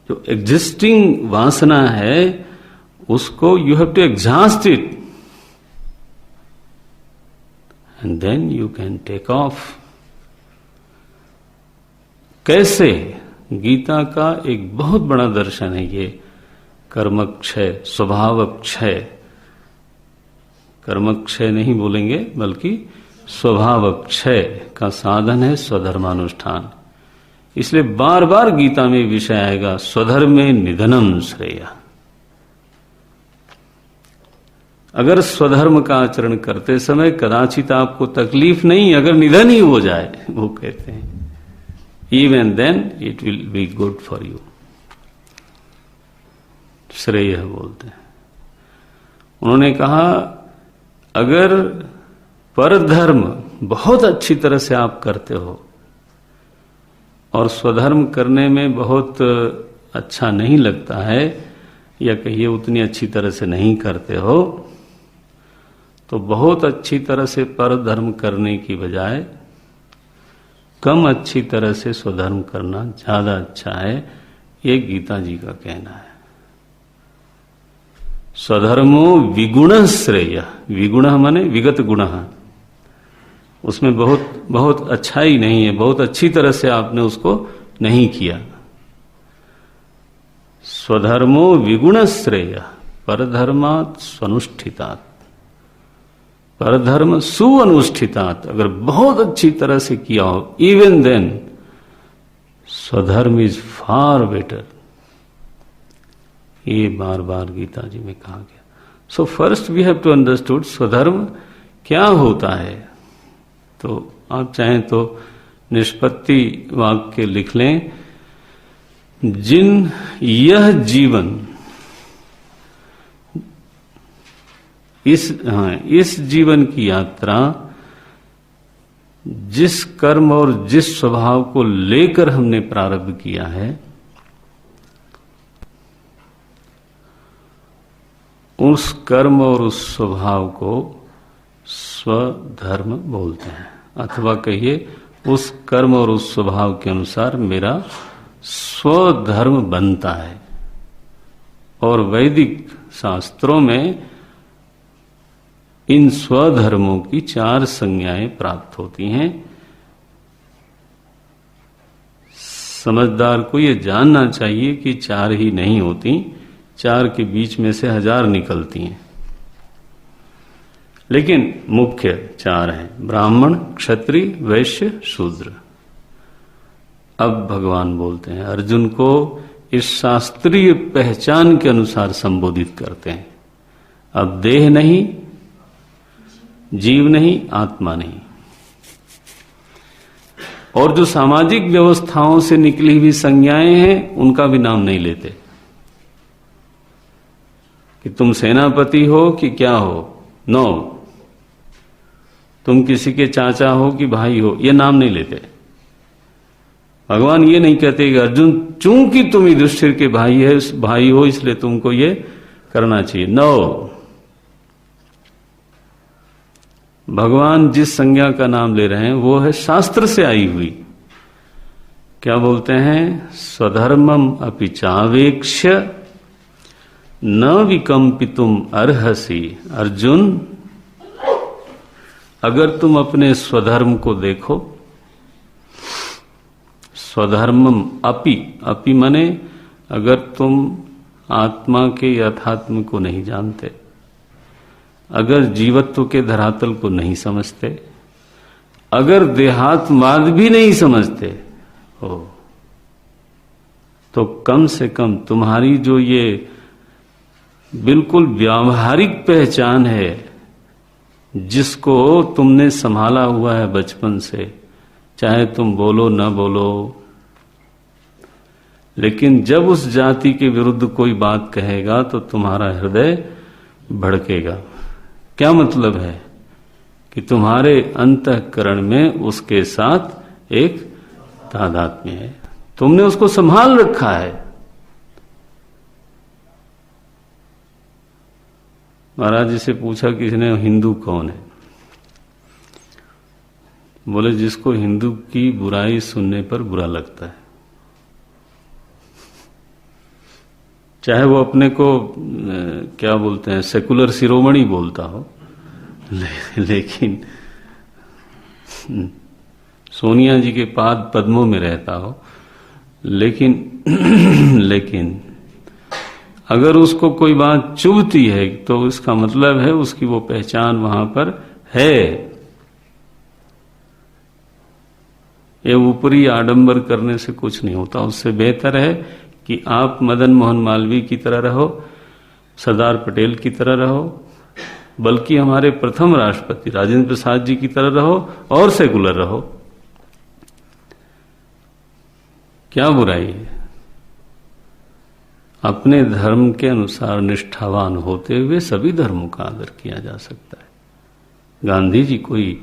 जो एग्जिस्टिंग वासना है उसको you have to exhaust it, and then you can take off. कैसे? गीता का एक बहुत बड़ा दर्शन है ये, कर्मक्षय, स्वभावक्षय। कर्मक्षय नहीं बोलेंगे, बल्कि स्वभावक्षय का साधन है स्वधर्मानुष्ठान। इसलिए बार बार गीता में विषय आएगा, स्वधर्मे निधनम श्रेय। अगर स्वधर्म का आचरण करते समय कदाचित आपको तकलीफ नहीं, अगर निधन ही हो जाए, वो कहते हैं even then it will be good for you। श्रेय बोलते हैं। उन्होंने कहा अगर परधर्म बहुत अच्छी तरह से आप करते हो और स्वधर्म करने में बहुत अच्छा नहीं लगता है, या कहिए उतनी अच्छी तरह से नहीं करते हो, तो बहुत अच्छी तरह से परधर्म करने की बजाय कम अच्छी तरह से स्वधर्म करना ज्यादा अच्छा है। ये गीता जी का कहना है। स्वधर्मो विगुण श्रेय। विगुण माने विगत गुण, उसमें बहुत अच्छा ही नहीं है, बहुत अच्छी तरह से आपने उसको नहीं किया। स्वधर्मो विगुण श्रेय परधर्मात् स्वनुष्ठितात्, परधर्म सुअनुष्ठितात्, अगर बहुत अच्छी तरह से किया हो, इवन देन स्वधर्म इज फार बेटर। ये बार बार गीता जी में कहा गया। So first we have to understood स्वधर्म क्या होता है। तो आप चाहें तो निष्पत्ति वाक्य लिख लें, जिन यह जीवन इस जीवन की यात्रा जिस कर्म और जिस स्वभाव को लेकर हमने प्रारंभ किया है, उस कर्म और उस स्वभाव को स्वधर्म बोलते हैं, अथवा कहिए उस कर्म और उस स्वभाव के अनुसार मेरा स्वधर्म बनता है। और वैदिक शास्त्रों में इन स्वधर्मों की 4 संज्ञाएं प्राप्त होती हैं। समझदार को यह जानना चाहिए कि 4 ही नहीं होती, 4 के बीच में से 1000 निकलती हैं, लेकिन मुख्य 4 हैं, ब्राह्मण, क्षत्रिय, वैश्य, शूद्र। अब भगवान बोलते हैं, अर्जुन को इस शास्त्रीय पहचान के अनुसार संबोधित करते हैं। अब देह नहीं, जीव नहीं, आत्मा नहीं, और जो सामाजिक व्यवस्थाओं से निकली हुई संज्ञाएं हैं उनका भी नाम नहीं लेते कि तुम सेनापति हो कि क्या हो। नो, तुम किसी के चाचा हो कि भाई हो, ये नाम नहीं लेते। भगवान ये नहीं कहते कि अर्जुन चूंकि तुम युधिष्ठिर के भाई हो इसलिए तुमको ये करना चाहिए। नो, भगवान जिस संज्ञा का नाम ले रहे हैं वो है शास्त्र से आई हुई। क्या बोलते हैं? स्वधर्मम अपि चावेक्ष्य न विकंपितुम अर्हसि। अर्जुन, अगर तुम अपने स्वधर्म को देखो, स्वधर्मम अपि माने अगर तुम आत्मा के यथात्म को नहीं जानते, अगर जीवत्व के धरातल को नहीं समझते, अगर देहात्मवाद भी नहीं समझते हो, तो कम से कम तुम्हारी जो ये बिल्कुल व्यावहारिक पहचान है, जिसको तुमने संभाला हुआ है बचपन से, चाहे तुम बोलो न बोलो, लेकिन जब उस जाति के विरुद्ध कोई बात कहेगा तो तुम्हारा हृदय भड़केगा। क्या मतलब है? कि तुम्हारे अंतःकरण में उसके साथ एक तादात्म्य है, तुमने उसको संभाल रखा है। महाराज जी से पूछा किसी ने, हिंदू कौन है? बोले, जिसको हिंदू की बुराई सुनने पर बुरा लगता है, चाहे वो अपने को क्या बोलते हैं, सेकुलर शिरोमणि बोलता हो, लेकिन सोनिया जी के पाद पद्मों में रहता हो, लेकिन अगर उसको कोई बात चुभती है तो इसका मतलब है उसकी वो पहचान वहां पर है। ये ऊपरी आडंबर करने से कुछ नहीं होता। उससे बेहतर है कि आप मदन मोहन मालवीय की तरह रहो, सरदार पटेल की तरह रहो, बल्कि हमारे प्रथम राष्ट्रपति राजेंद्र प्रसाद जी की तरह रहो और सेकुलर रहो। क्या बुराई है? अपने धर्म के अनुसार निष्ठावान होते हुए सभी धर्मों का आदर किया जा सकता है। गांधी जी कोई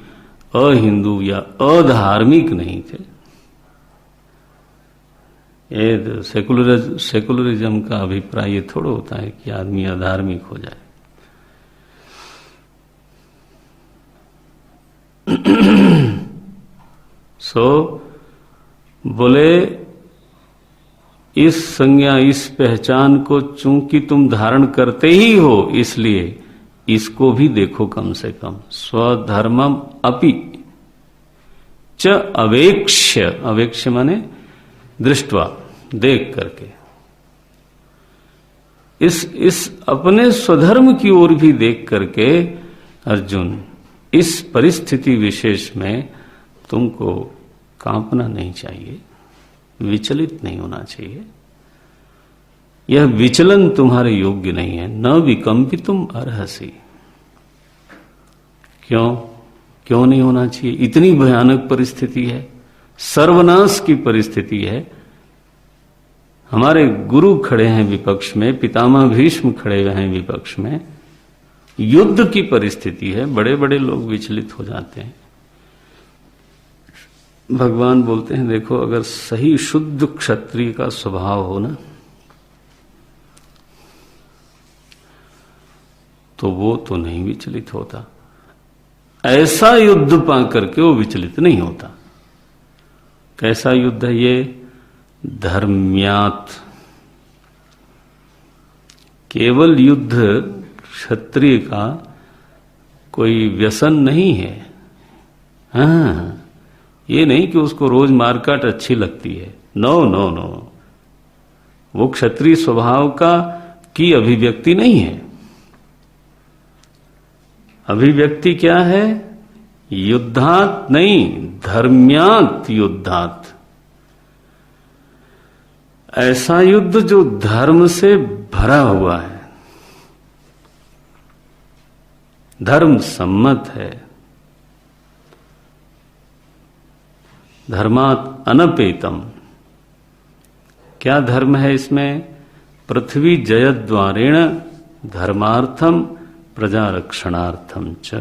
अहिंदू या अधार्मिक नहीं थे। ये सेकुलरिज्म का अभिप्राय ये थोड़ा होता है कि आदमी अधार्मिक हो जाए। बोले, इस संज्ञा, इस पहचान को चूंकि तुम धारण करते ही हो, इसलिए इसको भी देखो कम से कम। स्वधर्मम अपि च अवेक्ष्य, अवेक्ष्य माने दृष्टवा, देख करके। इस अपने स्वधर्म की ओर भी देख करके अर्जुन, इस परिस्थिति विशेष में तुमको कांपना नहीं चाहिए, विचलित नहीं होना चाहिए। यह विचलन तुम्हारे योग्य नहीं है। न विकंपितुम अर्हसि। क्यों नहीं होना चाहिए? इतनी भयानक परिस्थिति है, सर्वनाश की परिस्थिति है। हमारे गुरु खड़े हैं विपक्ष में, पितामह भीष्म खड़े हुए हैं विपक्ष में, युद्ध की परिस्थिति है, बड़े बड़े लोग विचलित हो जाते हैं। भगवान बोलते हैं देखो, अगर सही शुद्ध क्षत्रिय का स्वभाव हो ना, तो वो तो नहीं विचलित होता। ऐसा युद्ध पा करके वो विचलित नहीं होता। कैसा युद्ध है ये? धर्म्यात्। केवल युद्ध क्षत्रिय का कोई व्यसन नहीं है। हाँ, ये नहीं कि उसको रोज मारकाट अच्छी लगती है। नो नो नो, वो क्षत्रिय स्वभाव की अभिव्यक्ति नहीं है। अभिव्यक्ति क्या है? युद्धात नहीं, धर्म्यात युद्धात। ऐसा युद्ध जो धर्म से भरा हुआ है, धर्म सम्मत है। धर्मात अनपेतम। क्या धर्म है इसमें? पृथ्वी जयद्वारेण धर्मार्थम प्रजा रक्षणार्थम च।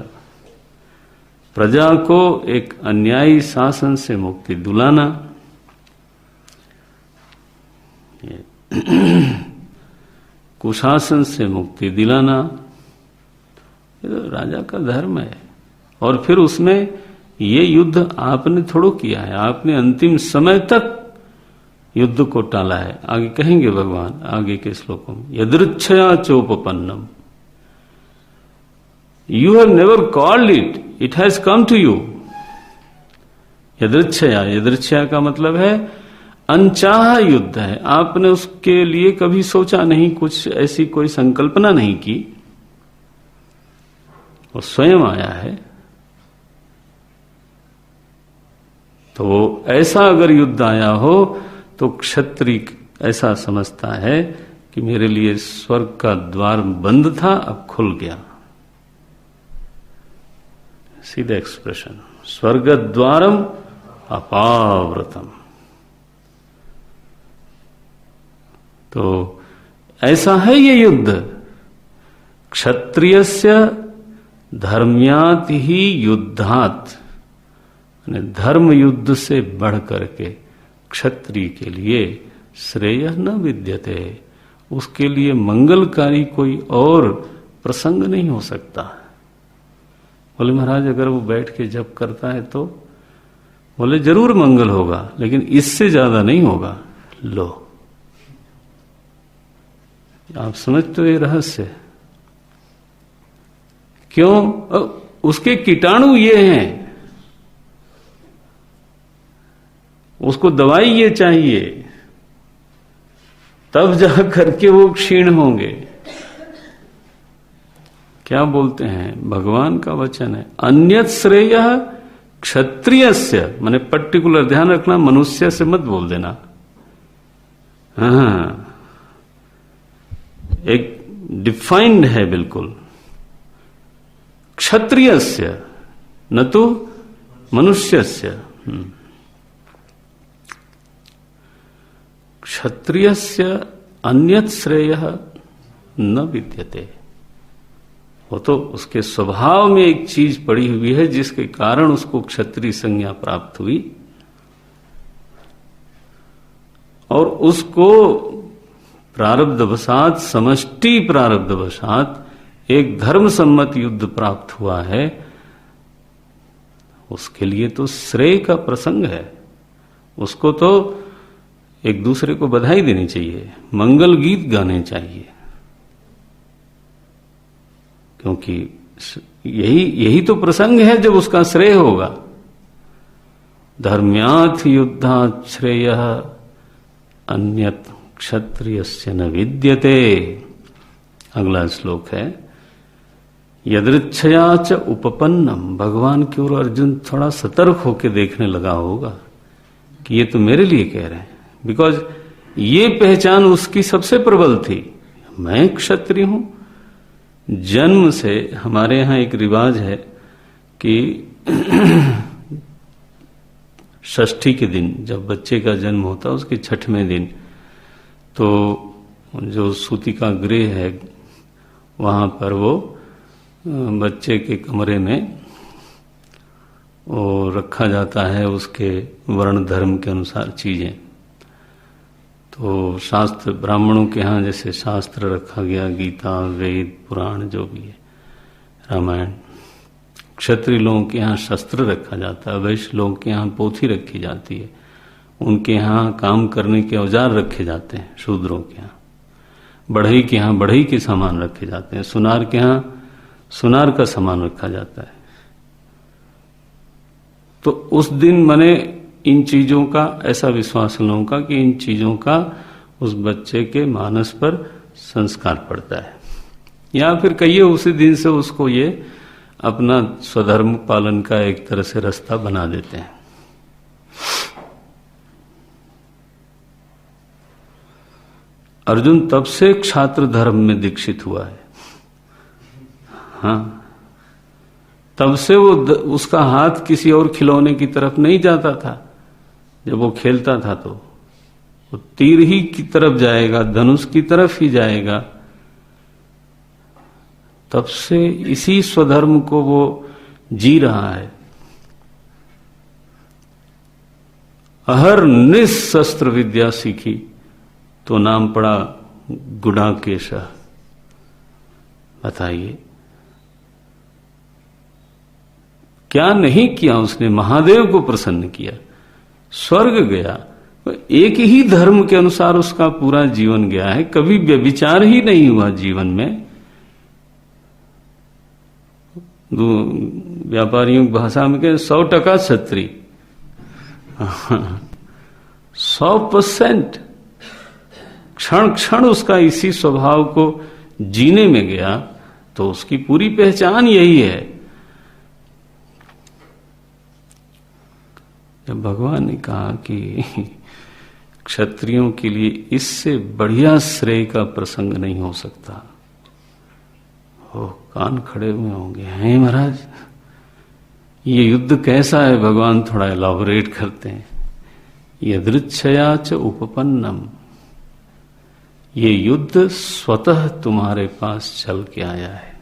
प्रजा को एक अन्यायी शासन से मुक्ति दिलाना, कुशासन से मुक्ति दिलाना, ये तो राजा का धर्म है। और फिर उसमें ये युद्ध आपने थोड़ो किया है, आपने अंतिम समय तक युद्ध को टाला है। आगे कहेंगे भगवान आगे के श्लोकों में, यदृच्छया चोपपन्नम, you have never called it, it has come to you. यदृच्छया, यदृच्छया का मतलब है अनचाहा युद्ध है। आपने उसके लिए कभी सोचा नहीं, कुछ ऐसी कोई संकल्पना नहीं की, वो स्वयं आया है। तो ऐसा अगर युद्ध आया हो तो क्षत्रिय ऐसा समझता है कि मेरे लिए स्वर्ग का द्वार बंद था, अब खुल गया। सीधा एक्सप्रेशन, स्वर्ग द्वारम अपावृतम। तो ऐसा है ये युद्ध। क्षत्रियस्य धर्म्यात् ही युद्धात्, धर्म युद्ध से बढ़ करके क्षत्रिय के लिए श्रेय न विद्यते, उसके लिए मंगलकारी कोई और प्रसंग नहीं हो सकता। बोले महाराज अगर वो बैठ के जप करता है तो? बोले जरूर मंगल होगा, लेकिन इससे ज्यादा नहीं होगा। लो, आप समझते हो ये रहस्य? क्यों? उसके कीटाणु ये हैं, उसको दवाई ये चाहिए, तब जा करके वो क्षीण होंगे। क्या बोलते हैं? भगवान का वचन है, अन्यत श्रेय क्षत्रियस्य, माने पर्टिकुलर ध्यान रखना, मनुष्य से मत बोल देना। हाँ, एक डिफाइंड है बिल्कुल, क्षत्रियस्य न तो मनुष्यस्य। क्षत्रियस्य अन्यत श्रेय न विद्यते। वो तो उसके स्वभाव में एक चीज पड़ी हुई है जिसके कारण उसको क्षत्रिय संज्ञा प्राप्त हुई, और उसको प्रारब्धवशात, समष्टि प्रारब्धवशात एक धर्म सम्मत युद्ध प्राप्त हुआ है। उसके लिए तो श्रेय का प्रसंग है। उसको तो एक दूसरे को बधाई देनी चाहिए, मंगल गीत गाने चाहिए, क्योंकि यही तो प्रसंग है जब उसका श्रेय होगा। धर्म्याथ युद्धात् श्रेयः अन्यत् क्षत्रियस्य न विद्यते। अगला श्लोक है, यदृच्छया च उपपन्नम। भगवान की ओर अर्जुन थोड़ा सतर्क होकर देखने लगा होगा कि ये तो मेरे लिए कह रहे हैं, बिकॉज ये पहचान उसकी सबसे प्रबल थी, मैं क्षत्रिय हूं। जन्म से हमारे यहां एक रिवाज है कि षष्ठी के दिन जब बच्चे का जन्म होता है, उसके 6वें दिन तो जो सूतिका गृह है वहां पर वो बच्चे के कमरे में वो रखा जाता है उसके वर्ण धर्म के अनुसार चीजें। तो शास्त्र, ब्राह्मणों के यहाँ जैसे शास्त्र रखा गया, गीता, वेद, पुराण जो भी है, रामायण। क्षत्रिय लोगों के यहाँ शस्त्र रखा जाता है, वैश्य लोगों के यहाँ पोथी रखी जाती है, उनके यहाँ काम करने के औजार रखे जाते हैं, शूद्रों के यहाँ। बढ़ई के यहाँ बढ़ई के सामान रखे जाते हैं, सुनार के यहाँ सुनार का सामान रखा जाता है। तो उस दिन मैंने इन चीजों का, ऐसा विश्वास लोगों का कि इन चीजों का उस बच्चे के मानस पर संस्कार पड़ता है, या फिर कहिए उसी दिन से उसको ये अपना स्वधर्म पालन का एक तरह से रास्ता बना देते हैं। अर्जुन तब से क्षात्र धर्म में दीक्षित हुआ है। हाँ, तब से वो उसका हाथ किसी और खिलौने की तरफ नहीं जाता था। जब वो खेलता था तो वो तीर ही की तरफ जाएगा, धनुष की तरफ ही जाएगा। तब से इसी स्वधर्म को वो जी रहा है। अहर निशस्त्र विद्या सीखी तो नाम पड़ा गुडाकेश। बताइए क्या नहीं किया उसने, महादेव को प्रसन्न किया, स्वर्ग गया। एक ही धर्म के अनुसार उसका पूरा जीवन गया है, कभी व्यभिचार ही नहीं हुआ जीवन में। व्यापारियों की भाषा में कहें 100% क्षत्रिय, 100%। क्षण क्षण उसका इसी स्वभाव को जीने में गया, तो उसकी पूरी पहचान यही है। जब भगवान ने कहा कि क्षत्रियों के लिए इससे बढ़िया श्रेय का प्रसंग नहीं हो सकता, हो कान खड़े हुए होंगे, हैं महाराज ये युद्ध कैसा है? भगवान थोड़ा एलाबोरेट करते हैं। यदृच्छया च उपपन्नम, ये युद्ध स्वतः तुम्हारे पास चल के आया है।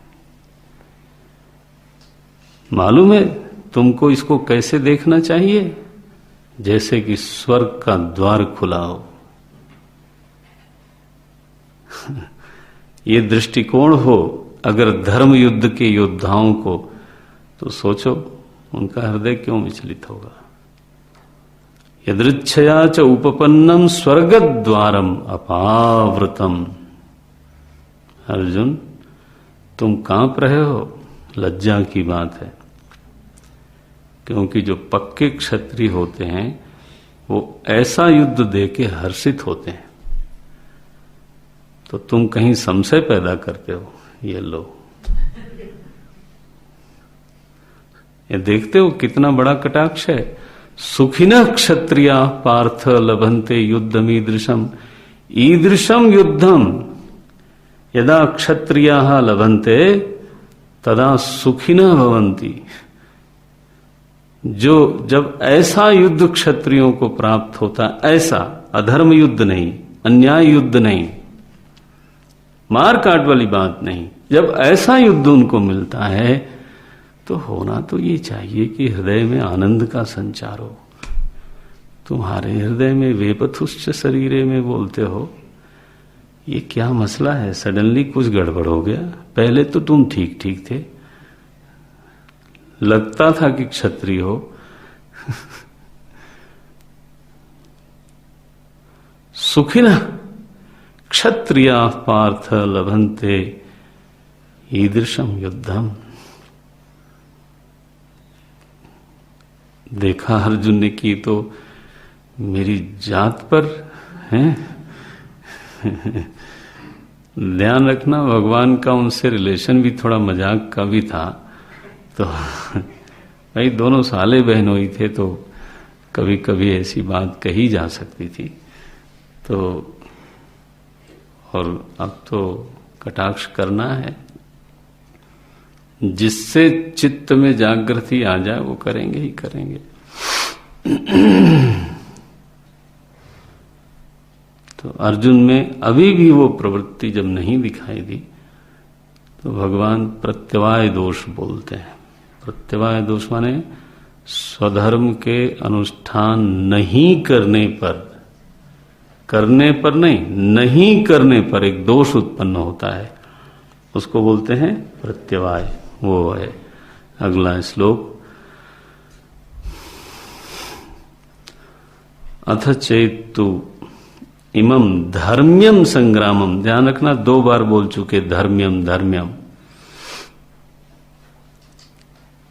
मालूम है तुमको इसको कैसे देखना चाहिए? जैसे कि स्वर्ग का द्वार खुला हो। ये दृष्टिकोण हो अगर धर्म युद्ध के योद्धाओं को, तो सोचो उनका हृदय क्यों विचलित होगा। यदृच्छया च उपपन्नम स्वर्गद्वारम अपावृतम। अर्जुन तुम कांप रहे हो, लज्जा की बात है, क्योंकि जो पक्के क्षत्रिय होते हैं वो ऐसा युद्ध देके हर्षित होते हैं। तो तुम कहीं संशय पैदा करते हो। ये लो, ये देखते हो कितना बड़ा कटाक्ष है। सुखिनः क्षत्रिया पार्थ लभन्ते युद्धमीदृशम, ईदृशम युद्धम यदा क्षत्रियाः लभन्ते तदा सुखिनः भवन्ति। जो जब ऐसा युद्ध क्षत्रियों को प्राप्त होता, ऐसा अधर्म युद्ध नहीं, अन्याय युद्ध नहीं, मार काट वाली बात नहीं, जब ऐसा युद्ध उनको मिलता है तो होना तो ये चाहिए कि हृदय में आनंद का संचार हो। तुम्हारे हृदय में वेपथुश्च शरीरे में बोलते हो, ये क्या मसला है? सडनली कुछ गड़बड़ हो गया। पहले तो तुम ठीक ठीक थे, लगता था कि क्षत्रिय हो। सुखिनः क्षत्रिया पार्थ लभन्ते ईदृशम युद्धम। देखा अर्जुन ने की तो मेरी जात पर है ध्यान रखना, भगवान का उनसे रिलेशन भी थोड़ा मजाक का भी था। तो भाई दोनों साले बहनोई थे, तो कभी कभी ऐसी बात कही जा सकती थी। तो और अब तो कटाक्ष करना है, जिससे चित्त में जागृति आ जाए वो करेंगे ही करेंगे। तो अर्जुन में अभी भी वो प्रवृत्ति जब नहीं दिखाई दी, तो भगवान प्रत्यवाय दोष बोलते हैं। प्रत्यवाय दोष माने स्वधर्म के अनुष्ठान नहीं करने पर, करने पर नहीं करने पर एक दोष उत्पन्न होता है, उसको बोलते हैं प्रत्यवाय। वो है अगला श्लोक। अथ चेतु इमं धर्म्यम संग्रामम, ध्यान रखना 2 बार बोल चुके धर्म्यम धर्म्यम,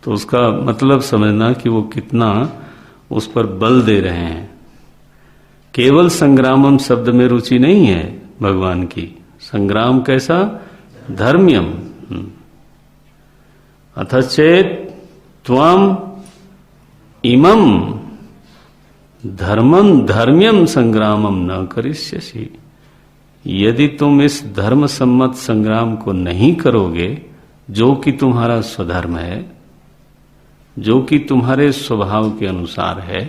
तो उसका मतलब समझना कि वो कितना उस पर बल दे रहे हैं। केवल संग्रामम शब्द में रुचि नहीं है भगवान की। संग्राम कैसा? धर्म्यम। अथ चेत त्वम इमं धर्मम धर्म्यम संग्रामम न करिष्यसि, यदि तुम इस धर्म सम्मत संग्राम को नहीं करोगे, जो कि तुम्हारा स्वधर्म है, जो कि तुम्हारे स्वभाव के अनुसार है,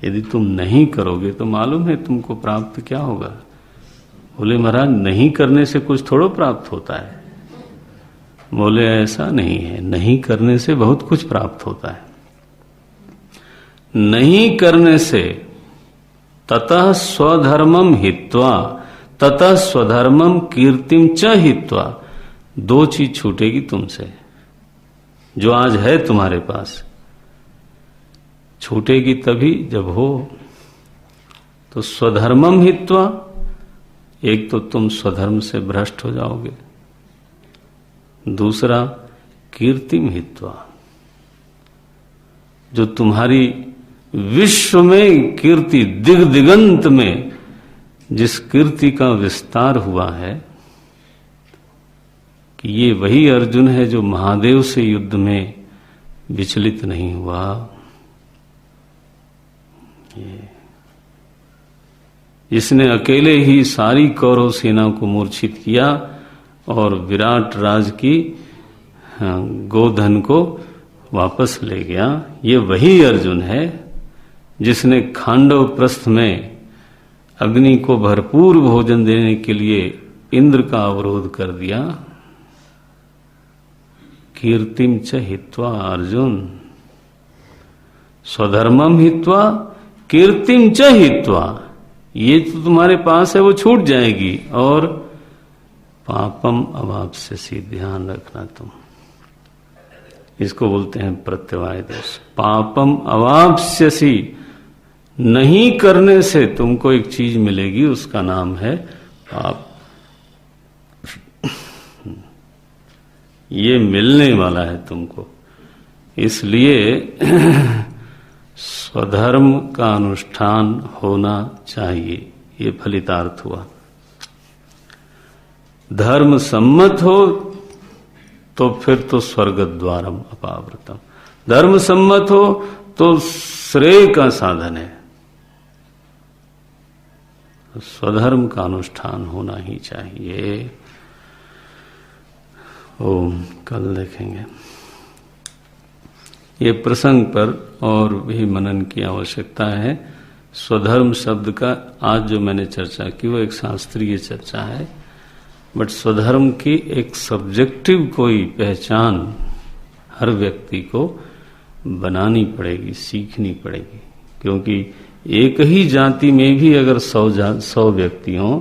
यदि तुम नहीं करोगे तो मालूम है तुमको प्राप्त क्या होगा। बोले महाराज नहीं करने से कुछ थोड़ा प्राप्त होता है। बोले ऐसा नहीं है, नहीं करने से बहुत कुछ प्राप्त होता है। नहीं करने से ततः स्वधर्मम हित्वा, ततः स्वधर्मम कीर्तिम च हित्वा, 2 चीज छूटेगी तुमसे जो आज है तुम्हारे पास। छूटेगी तभी जब हो। तो स्वधर्मम हित्वा, एक तो तुम स्वधर्म से भ्रष्ट हो जाओगे, दूसरा कीर्तिम हित्वा, जो तुम्हारी विश्व में कीर्ति, दिगंत में जिस कीर्ति का विस्तार हुआ है कि ये वही अर्जुन है जो महादेव से युद्ध में विचलित नहीं हुआ। इसने अकेले ही सारी कौरव सेना को मूर्छित किया और विराट राज की गोधन को वापस ले गया। ये वही अर्जुन है जिसने खांडव प्रस्थ में अग्नि को भरपूर भोजन देने के लिए इंद्र का अवरोध कर दिया। कीर्तिम च हित्वा अर्जुन, स्वधर्मम हित्वा कीर्तिम च हित्वा, ये तो तुम्हारे पास है वो छूट जाएगी। और पापम अवाप्स्यसि, ध्यान रखना तुम, इसको बोलते हैं प्रत्यवाय दोष। पापम अवाप्स्यसि, नहीं करने से तुमको एक चीज मिलेगी, उसका नाम है पाप। ये मिलने वाला है तुमको। इसलिए स्वधर्म का अनुष्ठान होना चाहिए, ये फलितार्थ हुआ। धर्म सम्मत हो तो फिर तो स्वर्ग द्वारम अपावृतम, धर्म सम्मत हो तो श्रेय का साधन है। स्वधर्म का अनुष्ठान होना ही चाहिए। ओम, कल देखेंगे ये प्रसंग पर और भी मनन की आवश्यकता है। स्वधर्म शब्द का आज जो मैंने चर्चा की वो एक शास्त्रीय चर्चा है, बट स्वधर्म की एक सब्जेक्टिव कोई पहचान हर व्यक्ति को बनानी पड़ेगी, सीखनी पड़ेगी। क्योंकि एक ही जाति में भी अगर 100 व्यक्ति हों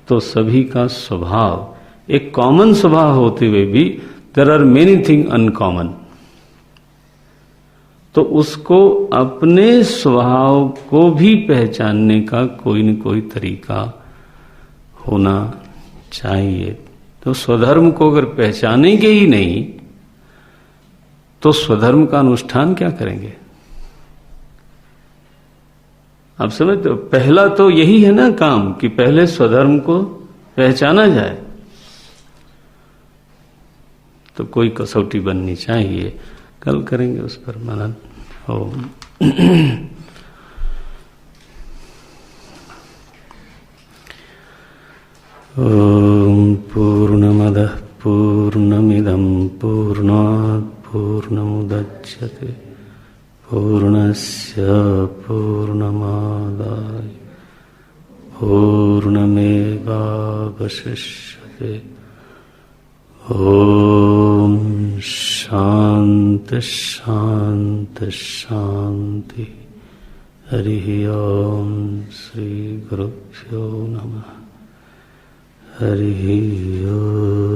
तो सभी का स्वभाव, एक कॉमन स्वभाव होते हुए भी there are many thing uncommon. तो उसको अपने स्वभाव को भी पहचानने का कोई न कोई तरीका होना चाहिए। तो स्वधर्म को अगर पहचानेंगे ही नहीं तो स्वधर्म का अनुष्ठान क्या करेंगे? आप समझते हो, पहला तो यही है ना काम कि पहले स्वधर्म को पहचाना जाए। तो कोई कसौटी बननी चाहिए, कल करेंगे उस पर मनन। ओम ओम पूर्णमदः पूर्णमिदं पूर्णात् पूर्णमुदच्यते पूर्णस्य पूर्णमादाय पूर्णमेवावशिष्यते। ओम शांति शांति शांति। हरि ओम। श्री गुरुभ्यो नमः। हरि ओम।